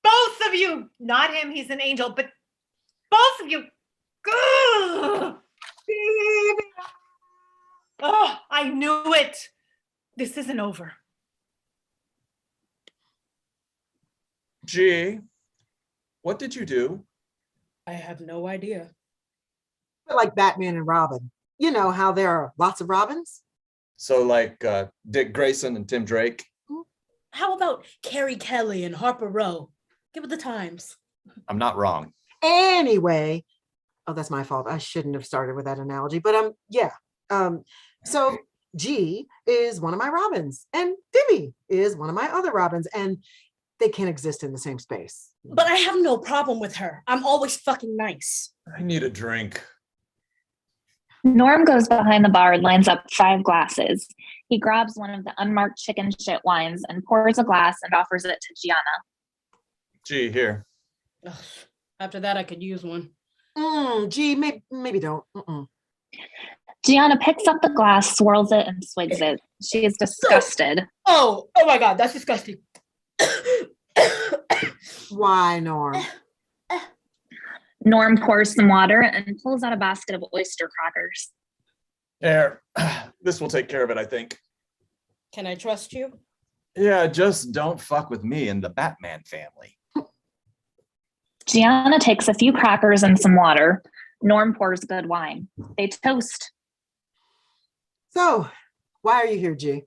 Both of you. Not him, he's an angel, but both of you. Ugh. Oh, I knew it. This isn't over. G, what did you do? I have no idea. Like Batman and Robin. You know how there are lots of Robins? So like Dick Grayson and Tim Drake? How about Carrie Kelly and Harper Row? Give it the times. I'm not wrong. Anyway, oh, that's my fault. I shouldn't have started with that analogy, but yeah. So G is one of my Robins and Dimmy is one of my other Robins, and they can't exist in the same space. But I have no problem with her. I'm always fucking nice. I need a drink. Norm goes behind the bar and lines up 5 glasses. He grabs one of the unmarked chicken shit wines and pours a glass and offers it to Gianna. G, here. Ugh, after that, I could use one. Gee, maybe don't. Gianna picks up the glass, swirls it, and swigs it. She is disgusted. Oh my God, that's disgusting. Why, Norm? Norm pours some water and pulls out a basket of oyster crackers. There. This will take care of it, I think. Can I trust you? Yeah, just don't fuck with me and the Batman family. Gianna takes a few crackers and some water. Norm pours good wine. They toast. So, why are you here, G?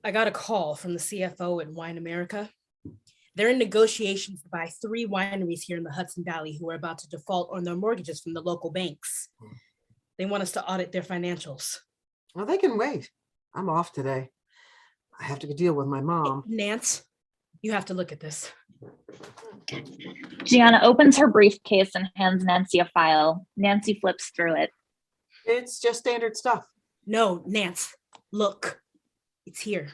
I got a call from the CFO at Wine America. They're in negotiations to buy 3 wineries here in the Hudson Valley who are about to default on their mortgages from the local banks. They want us to audit their financials. Well, they can wait. I'm off today. I have to deal with my mom. Nance, you have to look at this. Gianna opens her briefcase and hands Nancy a file. Nancy flips through it. It's just standard stuff. No, Nance, look. It's here.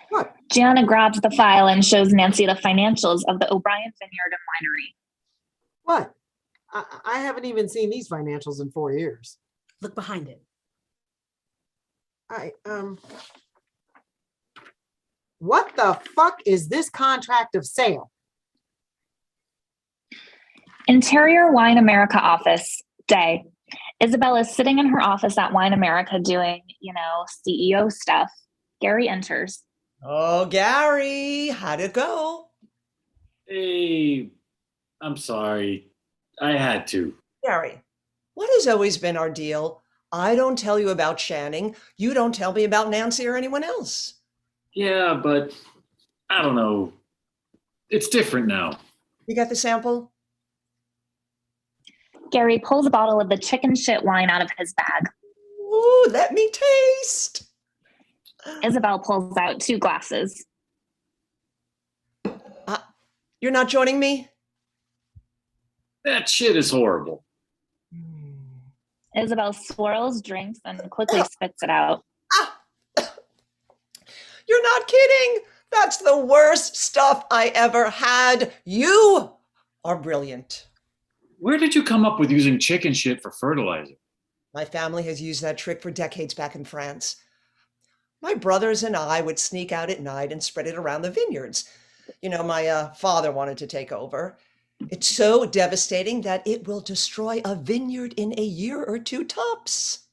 What? Gianna grabs the file and shows Nancy the financials of the O'Brien Vineyard and Winery. What? I haven't even seen these financials in 4 years. Look behind it. What the fuck is this contract of sale? Interior Wine America office, day. Isabel is sitting in her office at Wine America doing, CEO stuff. Gary enters. Oh, Gary, how'd it go? Hey, I'm sorry. I had to. Gary, what has always been our deal? I don't tell you about Channing. You don't tell me about Nancy or anyone else. Yeah, but I don't know. It's different now. You got the sample? Gary pulls a bottle of the chicken shit wine out of his bag. Ooh, let me taste. Isabel pulls out 2 glasses. You're not joining me? That shit is horrible. Isabel swirls drinks and quickly spits it out. You're not kidding. That's the worst stuff I ever had. You are brilliant. Where did you come up with using chicken shit for fertilizer? My family has used that trick for decades back in France. My brothers and I would sneak out at night and spread it around the vineyards. You know, my father wanted to take over. It's so devastating that it will destroy a vineyard in a year or 2 tops.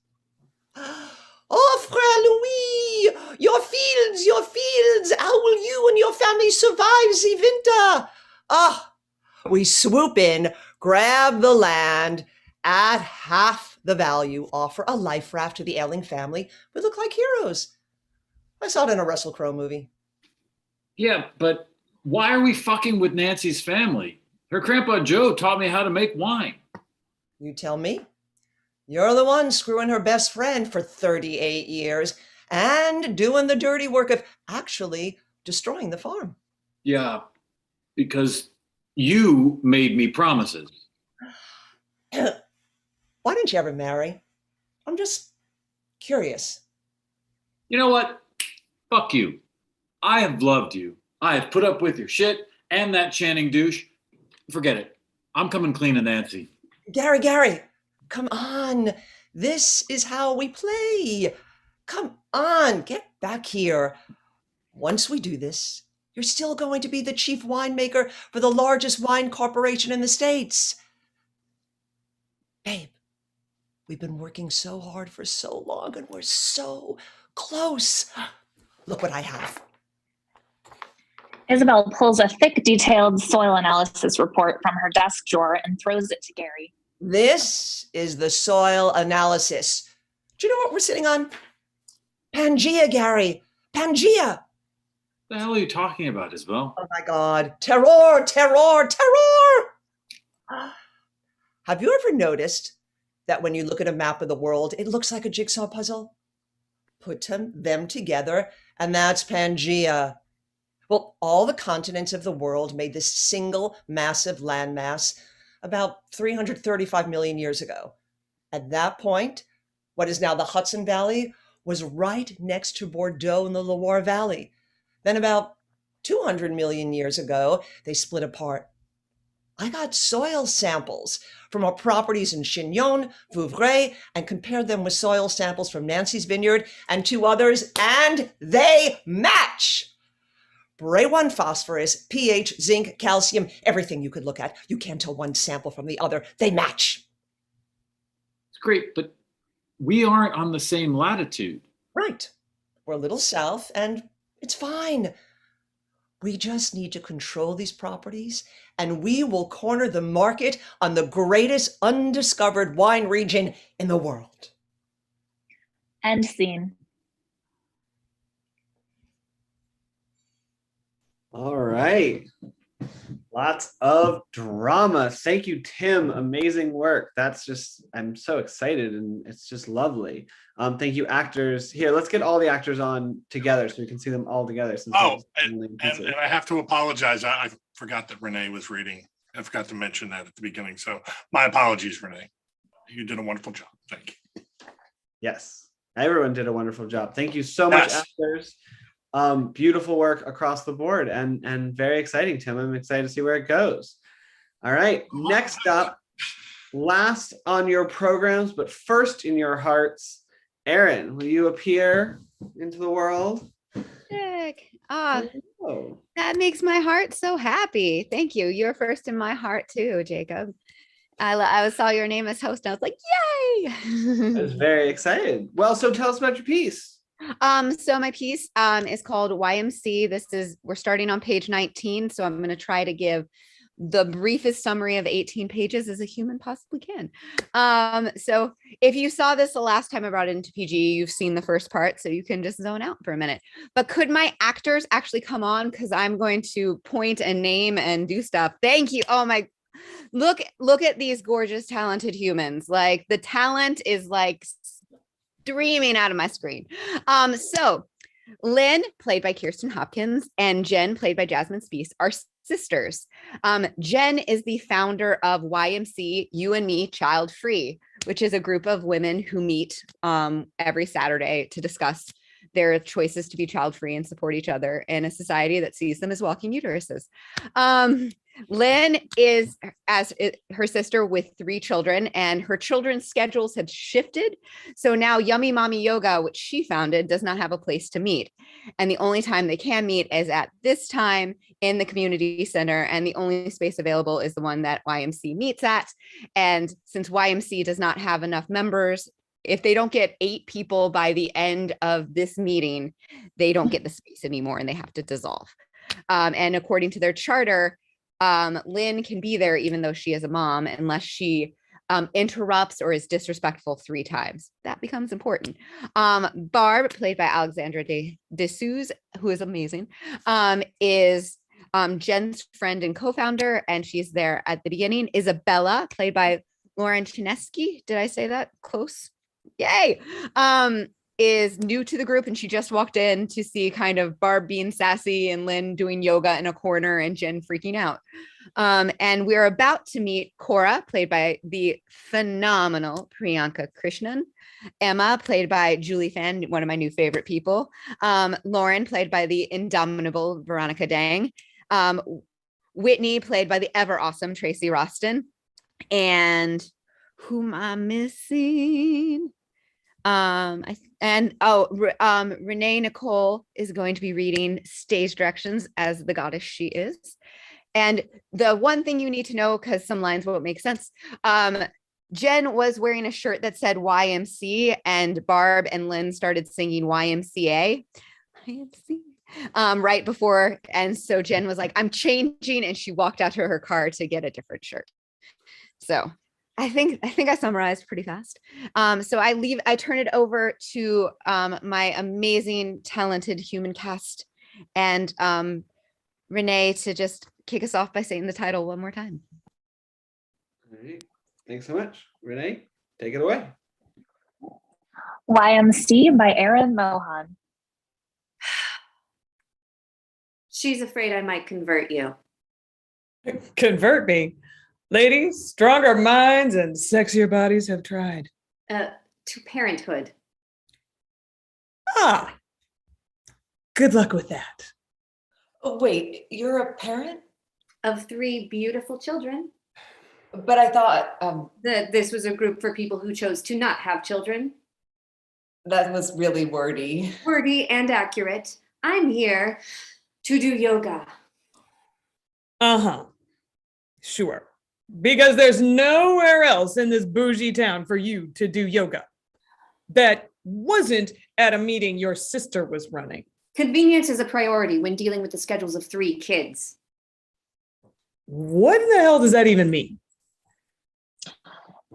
Oh, Frère Louis, your fields, how will you and your family survive the winter? We swoop in, grab the land, at half the value, offer a life raft to the ailing family. We look like heroes. I saw it in a Russell Crowe movie. Yeah, but why are we fucking with Nancy's family? Her grandpa Joe taught me how to make wine. You tell me. You're the one screwing her best friend for 38 years and doing the dirty work of actually destroying the farm. Yeah, because you made me promises. Why didn't you ever marry? I'm just curious. You know what? Fuck you. I have loved you. I have put up with your shit and that Channing douche. Forget it. I'm coming clean to Nancy. Gary, come on. This is how we play. Come on, get back here. Once we do this, you're still going to be the chief winemaker for the largest wine corporation in the States. Babe, we've been working so hard for so long and we're so close. Look what I have. Isabel pulls a thick, detailed soil analysis report from her desk drawer and throws it to Gary. This is the soil analysis. Do you know what we're sitting on? Pangea, Gary. Pangea. What the hell are you talking about, Isabel? Oh my God. Terror. Have you ever noticed that when you look at a map of the world, it looks like a jigsaw puzzle? Put them together, and that's Pangea. Well, all the continents of the world made this single massive landmass about 335 million years ago. At that point, what is now the Hudson Valley was right next to Bordeaux in the Loire Valley. Then about 200 million years ago, they split apart. I got soil samples from our properties in Chignon, Vouvray, and compared them with soil samples from Nancy's vineyard and 2 others, and they match. Bray-1 phosphorus, pH, zinc, calcium, everything you could look at. You can't tell one sample from the other. They match. It's great, but we aren't on the same latitude. Right. We're a little south, and it's fine. We just need to control these properties, and we will corner the market on the greatest undiscovered wine region in the world. End scene. All right. Lots of drama. Thank you, Tim. Amazing work. I'm so excited and it's just lovely. Thank you, actors. Here, let's get all the actors on together so we can see them all together. And I have to apologize. I forgot that Renee was reading. I forgot to mention that at the beginning. So my apologies, Renee. You did a wonderful job. Thank you. Yes, everyone did a wonderful job. Thank you so much, actors. Beautiful work across the board and very exciting, Tim. I'm excited to see where it goes. All right, next up, last on your programs, but first in your hearts, Erin, will you appear into the world? Sick. That makes my heart so happy. Thank you. You're first in my heart too, Jacob. I saw your name as host and I was like, yay! I was very excited. Well, so tell us about your piece. So my piece is called YMC. We're starting on page 19, so I'm going to try to give the briefest summary of 18 pages as a human possibly can. So if you saw this the last time I brought it into PG, you've seen the first part, so you can just zone out for a minute. But could my actors actually come on? Because I'm going to point and name and do stuff. Thank you. Oh my, look at these gorgeous, talented humans. Like the talent is like streaming out of my screen. So Lynn, played by Kirsten Hopkins, and Jen, played by Jasmine Spiess, are sisters. Jen is the founder of YMC You and Me Child Free, which is a group of women who meet every Saturday to discuss their choices to be child free and support each other in a society that sees them as walking uteruses. Lynn is her sister with 3 children, and her children's schedules have shifted. So now Yummy Mommy Yoga, which she founded, does not have a place to meet. And the only time they can meet is at this time in the community center. And the only space available is the one that YMC meets at. And since YMC does not have enough members, if they don't get 8 people by the end of this meeting, they don't get the space anymore and they have to dissolve. And according to their charter, Lynn can be there even though she is a mom, unless she interrupts or is disrespectful 3 times. That becomes important. Barb, played by Alexandra Dessous, who is amazing, is Jen's friend and co-founder, and she's there at the beginning. Isabella, played by Lauren Chinesky. Did I say that close? Yay. Is new to the group, and she just walked in to see kind of Barb being sassy and Lynn doing yoga in a corner and Jen freaking out. And we're about to meet Cora, played by the phenomenal Priyanka Krishnan. Emma, played by Julie Fan, one of my new favorite people. Lauren, played by the indomitable Veronica Dang. Whitney, played by the ever awesome Tracy Roston. And whom I'm missing? Renee Nicole is going to be reading stage directions as the goddess she is. And the one thing you need to know, because some lines won't make sense, Jen was wearing a shirt that said YMC, and Barb and Lynn started singing YMCA. Right before, and so Jen was like, I'm changing, and she walked out to her car to get a different shirt. So I think I summarized pretty fast. So I turn it over to my amazing, talented human cast, and Renee to just kick us off by saying the title one more time. All right. Thanks so much. Renee, take it away. YMC by Erin Mohan. She's afraid I might convert you. Convert me? Ladies, stronger minds and sexier bodies have tried. To parenthood. Ah, good luck with that. Oh, wait, you're a parent? Of 3 beautiful children. But I thought this was a group for people who chose to not have children. That was really wordy. Wordy and accurate. I'm here to do yoga. Uh-huh. Sure. Because there's nowhere else in this bougie town for you to do yoga. That wasn't at a meeting your sister was running. Convenience is a priority when dealing with the schedules of 3 kids. What the hell does that even mean?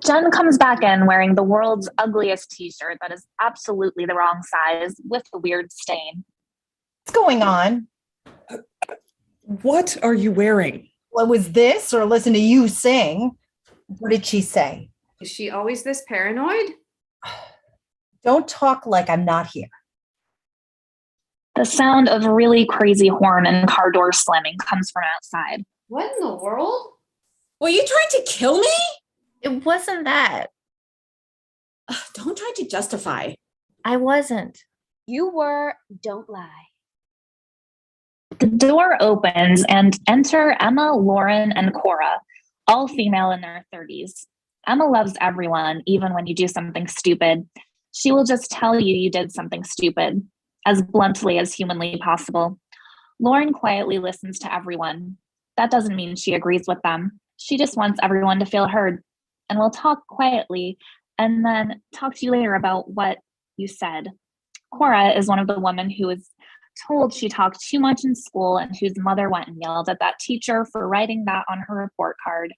Jen comes back in wearing the world's ugliest t-shirt that is absolutely the wrong size with a weird stain. What's going on? What are you wearing? Well, was this or listen to you sing? What did she say? Is she always this paranoid? Don't talk like I'm not here. The sound of really crazy horn and car door slamming comes from outside. What in the world? Were you trying to kill me? It wasn't that. Don't try to justify. I wasn't. You were, don't lie. The door opens and enter Emma, Lauren, and Cora, all female in their 30s. Emma loves everyone, even when you do something stupid. She will just tell you you did something stupid, as bluntly as humanly possible. Lauren quietly listens to everyone. That doesn't mean she agrees with them. She just wants everyone to feel heard, and will talk quietly and then talk to you later about what you said. Cora is one of the women who is told she talked too much in school and whose mother went and yelled at that teacher for writing that on her report card.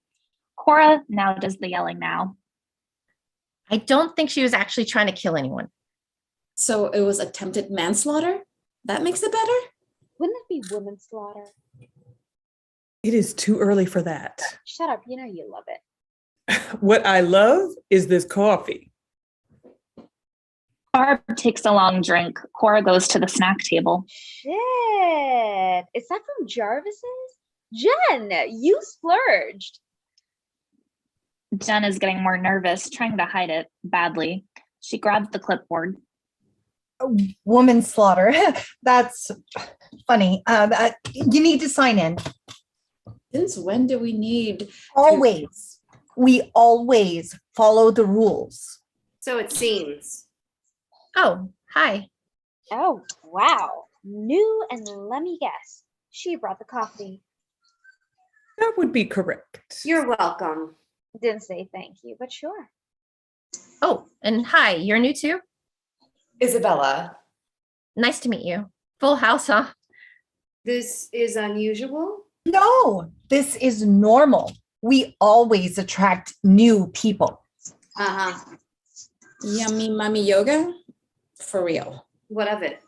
Cora now does the yelling now. I don't think she was actually trying to kill anyone. So it was attempted manslaughter? That makes it better? Wouldn't it be woman slaughter? It is too early for that. Shut up, you know you love it. What I love is this coffee. Barb takes a long drink. Cora goes to the snack table. Shit. Is that from Jarvis's? Jen, you splurged. Jen is getting more nervous, trying to hide it badly. She grabs the clipboard. Woman slaughter. That's funny. You need to sign in. Since when do we need? Always. We always follow the rules. So it seems. Oh, hi. Oh, wow. New, and let me guess. She brought the coffee. That would be correct. You're welcome. Didn't say thank you, but sure. Oh, and hi, you're new too? Isabella. Nice to meet you. Full house, huh? This is unusual. No, this is normal. We always attract new people. Uh-huh. Yummy mummy yoga? For real. What of it?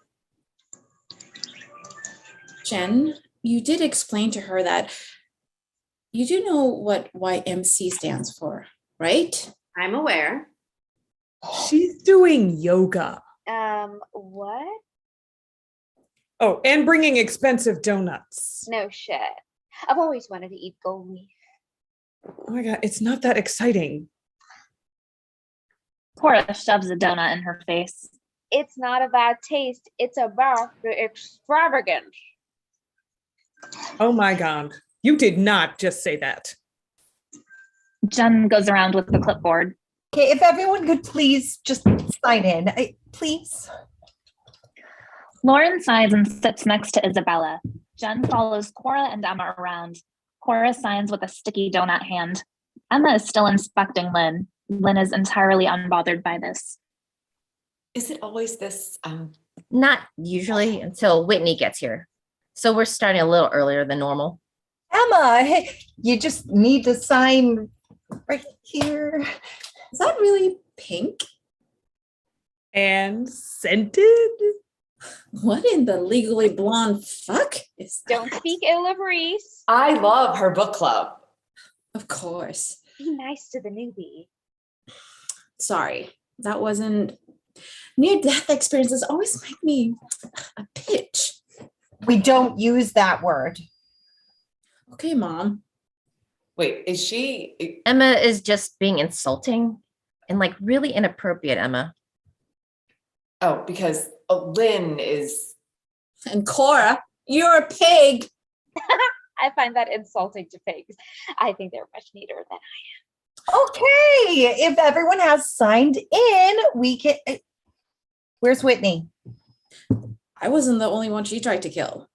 Jen, you did explain to her that you do know what YMC stands for, right? I'm aware. She's doing yoga. What? Oh, and bringing expensive donuts. No shit. I've always wanted to eat gold leaf. Oh my God, it's not that exciting. Cora shoves a donut in her face. It's not about taste. It's about the extravagance. Oh my God, you did not just say that. Jen goes around with the clipboard. Okay, if everyone could please just sign in, please. Lauren signs and sits next to Isabella. Jen follows Cora and Emma around. Cora signs with a sticky donut hand. Emma is still inspecting Lynn. Lynn is entirely unbothered by this. Is it always this? Not usually until Whitney gets here. So we're starting a little earlier than normal. Emma, hey, you just need to sign right here. Is that really pink? And scented? What in the Legally Blonde fuck is that? Don't speak ill of Reese. I love her book club. Of course. Be nice to the newbie. Sorry, that wasn't... Near-death experiences always make me a bitch. We don't use that word. Okay, Mom. Wait, is she? Emma is just being insulting and like really inappropriate, Emma. Oh, because Lynn is. And Cora, you're a pig. I find that insulting to pigs. I think they're much neater than I am. Okay, if everyone has signed in, we can. Where's Whitney? I wasn't the only one she tried to kill.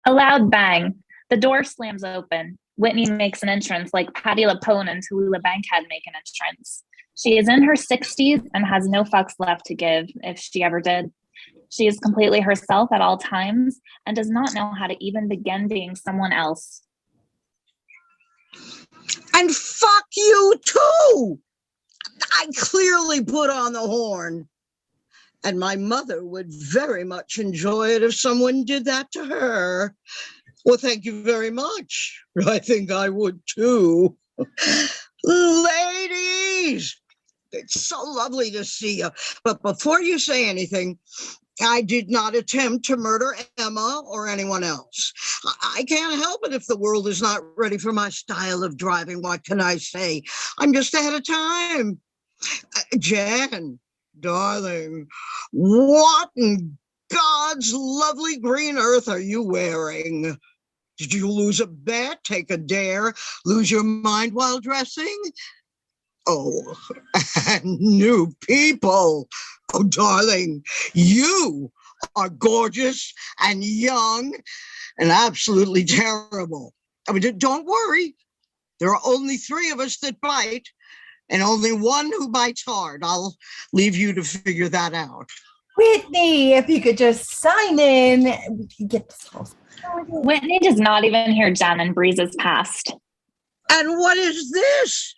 A loud bang. The door slams open. Whitney makes an entrance like Patti LuPone and Tallulah Bankhead make an entrance. She is in her 60s and has no fucks left to give, if she ever did. She is completely herself at all times and does not know how to even begin being someone else. And fuck you too! I clearly put on the horn. And my mother would very much enjoy it if someone did that to her. Well, thank you very much. I think I would too. Ladies, it's so lovely to see you. But before you say anything, I did not attempt to murder Emma or anyone else. I can't help it if the world is not ready for my style of driving. What can I say? I'm just ahead of time. Jen, darling, what in God's lovely green earth are you wearing? Did you lose a bet, take a dare, lose your mind while dressing? Oh, and new people. Oh, darling, you are gorgeous and young and absolutely terrible. I mean, don't worry. There are only 3 of us that bite and only one who bites hard. I'll leave you to figure that out. Whitney, if you could just sign in, we can get this whole. Whitney does not even hear Jen and breezes past. And what is this?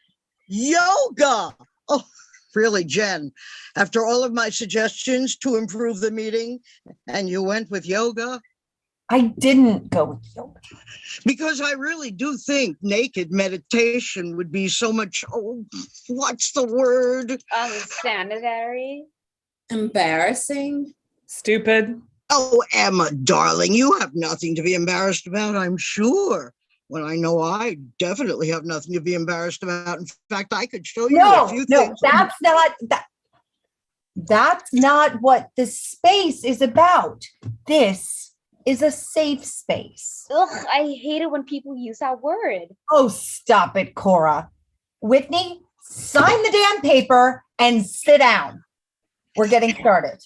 Yoga. Oh, really, Jen? After all of my suggestions to improve the meeting, and you went with yoga? I didn't go with yoga. Because I really do think naked meditation would be so much, what's the word? Sanitary. Embarrassing. Stupid. Oh, Emma, darling, you have nothing to be embarrassed about, I'm sure. When I know I definitely have nothing to be embarrassed about. In fact, I could show you a few things. That's not what this space is about. This is a safe space. Ugh, I hate it when people use that word. Oh, stop it, Cora. Whitney, sign the damn paper and sit down. We're getting started.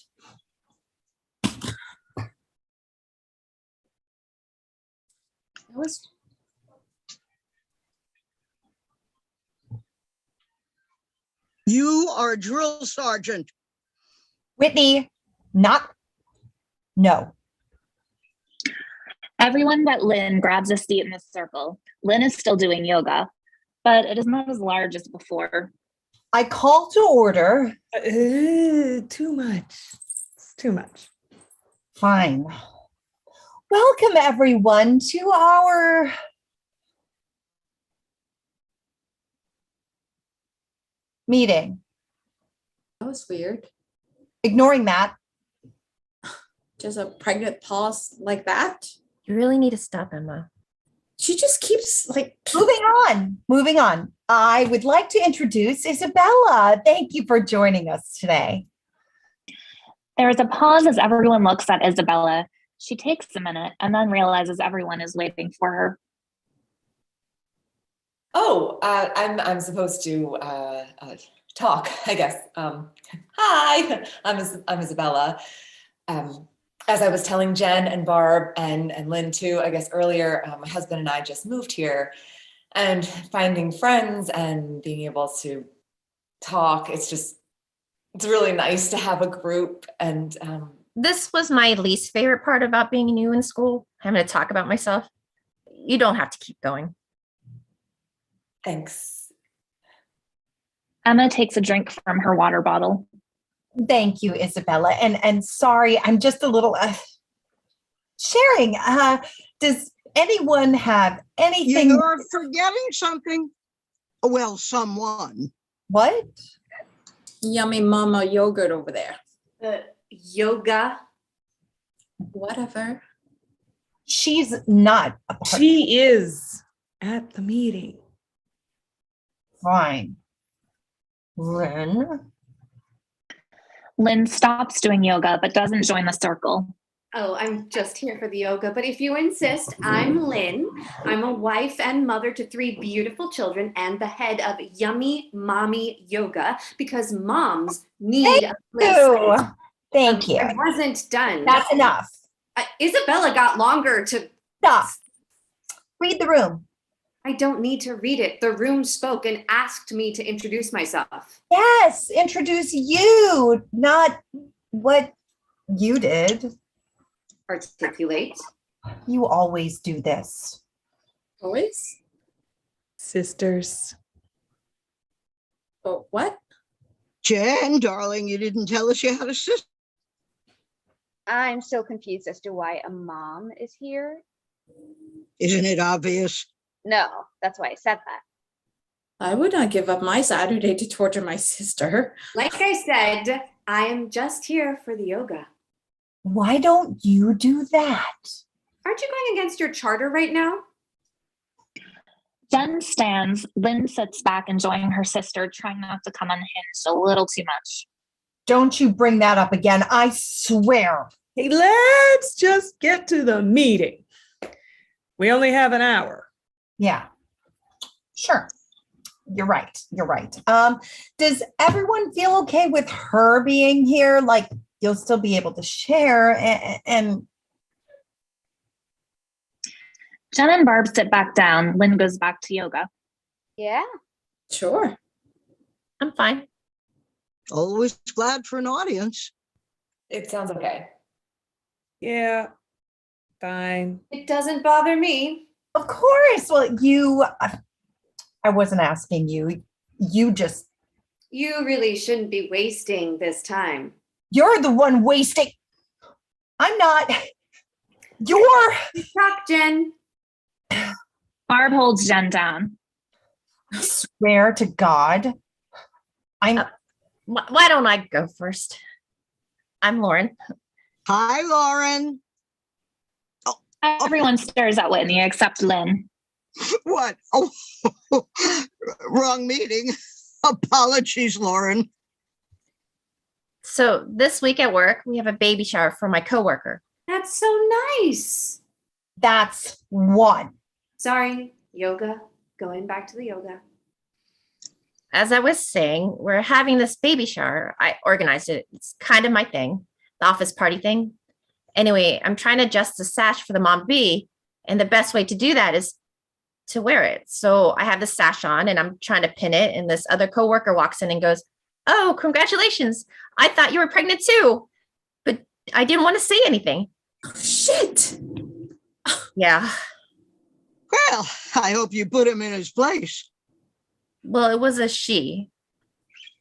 You are a drill sergeant. Whitney, no. Everyone but Lynn grabs a seat in the circle. Lynn is still doing yoga, but it is not as large as before. I call to order. Too much. It's too much. Fine. Welcome, everyone, to our meeting. That was weird. Ignoring that. Just a pregnant pause like that. You really need to stop, Emma. She just keeps like Moving on. I would like to introduce Isabella. Thank you for joining us today. There is a pause as everyone looks at Isabella. She takes a minute and then realizes everyone is waiting for her. Oh, I'm supposed to talk, I guess. Hi, I'm Isabella. As I was telling Jen and Barb and Lynn too, I guess earlier, my husband and I just moved here, and finding friends and being able to talk, it's really nice to have a group. And This was my least favorite part about being new in school, having to talk about myself. You don't have to keep going. Thanks. Emma takes a drink from her water bottle. Thank you, Isabella. And sorry, I'm just a little sharing. Does anyone have anything? You're forgetting something. Well, someone. What? Yummy mama yogurt over there. Yoga. Whatever. She's not a part. She is at the meeting. Fine. Lynn? Lynn stops doing yoga but doesn't join the circle. Oh, I'm just here for the yoga, but if you insist, I'm Lynn. I'm a wife and mother to 3 beautiful children and the head of Yummy Mommy Yoga because moms need a place. Thank you. I wasn't done. That's enough. Isabella got longer to stop. Read the room. I don't need to read it. The room spoke and asked me to introduce myself. Yes, introduce you, not what you did. Articulate. You always do this. Always? Sisters. Oh, what? Jen, darling, you didn't tell us you had a sister. I'm so confused as to why a mom is here. Isn't it obvious? No, that's why I said that. I would not give up my Saturday to torture my sister. Like I said, I am just here for the yoga. Why don't you do that? Aren't you going against your charter right now? Jen stands. Lynn sits back enjoying her sister, trying not to come unhinged a little too much. Don't you bring that up again, I swear. Hey, let's just get to the meeting. We only have an hour. Yeah, sure. You're right. You're right. Does everyone feel okay with her being here? Like you'll still be able to share and Jen and Barb sit back down. Lynn goes back to yoga. Yeah. Sure. I'm fine. Always glad for an audience. It sounds okay. Yeah, fine. It doesn't bother me. Of course. Well, I wasn't asking you. You really shouldn't be wasting this time. You're the one wasting. I'm not. You're Talk, Jen. Barb holds Jen down. I swear to God. Why don't I go first? I'm Lauren. Hi, Lauren. Everyone stares at Whitney except Lynn. What? Oh, wrong meeting. Apologies, Lauren. So this week at work, we have a baby shower for my coworker. That's so nice. That's one. Sorry, yoga. Going back to the yoga. As I was saying, we're having this baby shower. I organized it. It's kind of my thing, the office party thing. Anyway, I'm trying to adjust the sash for the mom to be, and the best way to do that is to wear it. So I have the sash on and I'm trying to pin it, and this other coworker walks in and goes, "Oh, congratulations. I thought you were pregnant too." But I didn't want to say anything. Shit. Yeah. Well, I hope you put him in his place. Well, it was a she.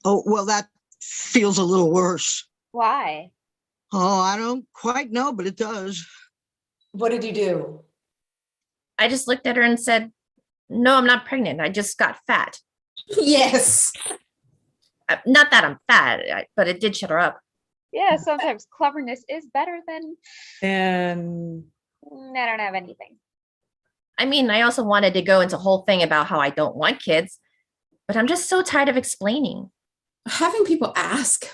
Oh, well, that feels a little worse. Why? Oh, I don't quite know, but it does. What did you do? I just looked at her and said, "No, I'm not pregnant. I just got fat." Yes. Not that I'm fat, but it did shut her up. Yeah, sometimes cleverness is better than And I don't have anything. I mean, I also wanted to go into a whole thing about how I don't want kids, but I'm just so tired of explaining. Having people ask.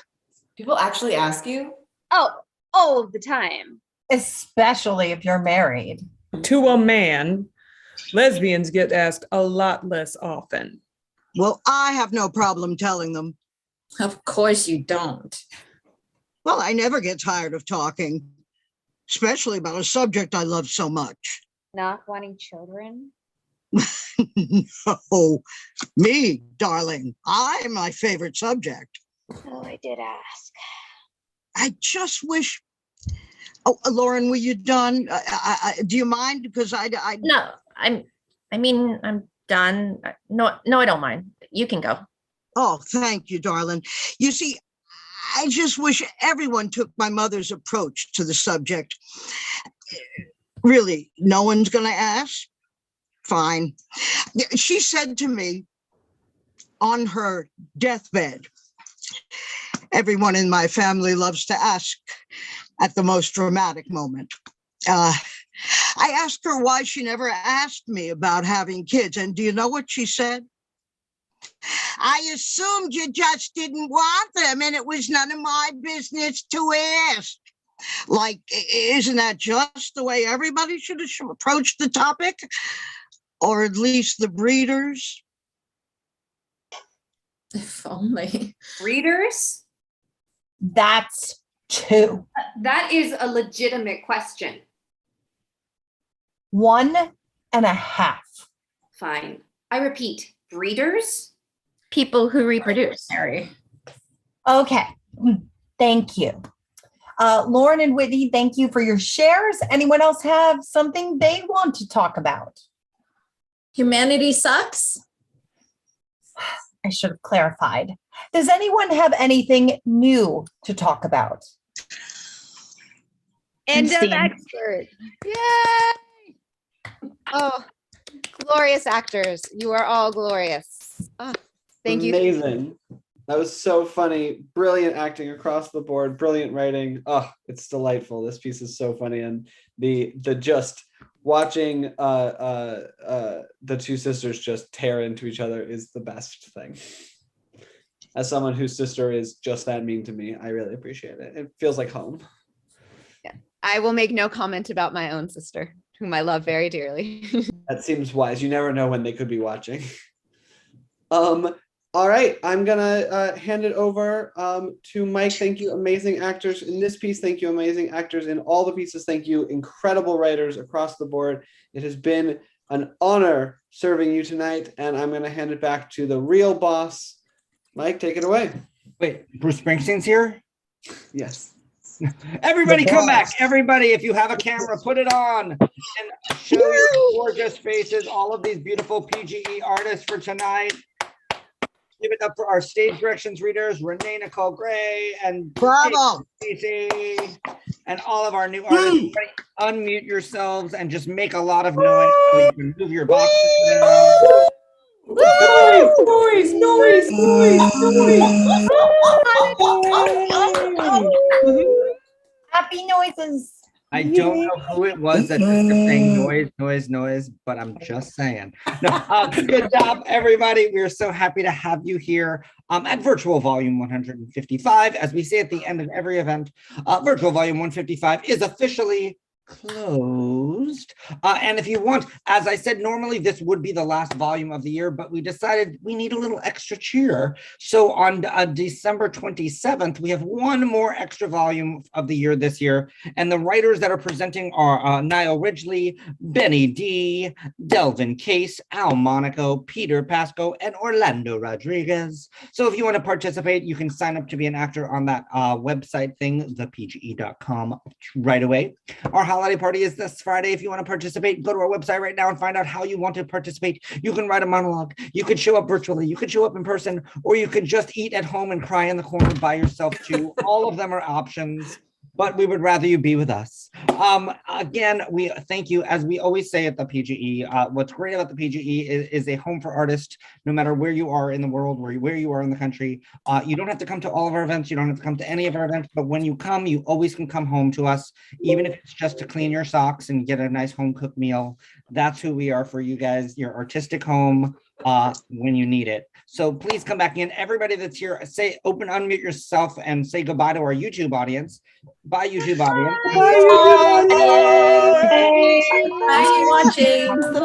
People actually ask you? Oh, all the time. Especially if you're married. to a man, lesbians get asked a lot less often. Well, I have no problem telling them. Of course you don't. Well, I never get tired of talking, especially about a subject I love so much. Not wanting children? No, me, darling. I'm my favorite subject. Oh, I did ask. I just wish. Oh, Lauren, were you done? Do you mind? Because No, I'm done. No, I don't mind. You can go. Oh, thank you, darling. You see, I just wish everyone took my mother's approach to the subject. Really, no one's going to ask? Fine. She said to me on her deathbed, everyone in my family loves to ask at the most dramatic moment. I asked her why she never asked me about having kids. And do you know what she said? I assumed you just didn't want them and it was none of my business to ask. Like, isn't that just the way everybody should approach the topic? Or at least the breeders? If only. Breeders? That's two. That is a legitimate question. 1.5. Fine. I repeat, breeders? People who reproduce. Okay. Thank you. Lauren and Whitney, thank you for your shares. Anyone else have something they want to talk about? Humanity sucks. I should have clarified. Does anyone have anything new to talk about? End of Christine. expert. Yay! Oh, glorious actors. You are all glorious. Oh, thank you. Amazing. That was so funny. Brilliant acting across the board. Brilliant writing. Oh, it's delightful. This piece is so funny. And the just watching the two sisters just tear into each other is the best thing. As someone whose sister is just that mean to me, I really appreciate it. It feels like home. Yeah. I will make no comment about my own sister, whom I love very dearly. That seems wise. You never know when they could be watching. All right, I'm gonna hand it over to Mike. Thank you, amazing actors in this piece. Thank you, amazing actors in all the pieces. Thank you, incredible writers across the board. It has been an honor serving you tonight, and I'm gonna hand it back to the real boss. Mike, take it away. Wait, Bruce Springsteen's here? Yes. Everybody The come boss. back. Everybody, if you have a camera, put it on and show your gorgeous faces, all of these beautiful PGE artists for tonight. Give it up for our stage directions readers, Renee Nicole Gray and Bravo. Casey, and all of our new artists. Everybody unmute yourselves and just make a lot of noise so you can move your boxes now. Noise, noise, Happy noises. I don't know who it was that just kept saying noise, noise, noise, but I'm just saying. No, good job, everybody. We are so happy to have you here at Virtual Volume 155. As we say at the end of every event, Virtual Volume 155 is officially closed. And if you want, as I said, normally this would be the last volume of the year, but we decided we need a little extra cheer. So on December 27th, we have one more extra volume of the year this year. And the writers that are presenting are Niall Ridgely, Benny D, Delvin Case, Al Monaco, Peter Pasco, and Orlando Rodriguez. So if you want to participate, you can sign up to be an actor on that website thing, thepge.com, right away. Our holiday party is this Friday. If you want to participate, go to our website right now and find out how you want to participate. You can write a monologue. You could show up virtually. You could show up in person, or you could just eat at home and cry in the corner by yourself too. All of them are options, but we would rather you be with us. Again, we thank you. As we always say at the PGE, what's great about the PGE is a home for artists, no matter where you are in the world, where you are in the country. You don't have to come to all of our events. You don't have to come to any of our events, but when you come, you always can come home to us, even if it's just to clean your socks and get a nice home cooked meal. That's who we are for you guys, your artistic home when you need it. So please come back in. Everybody that's here, unmute yourself and say goodbye to our YouTube audience. Bye, YouTube audience. Thanks for watching.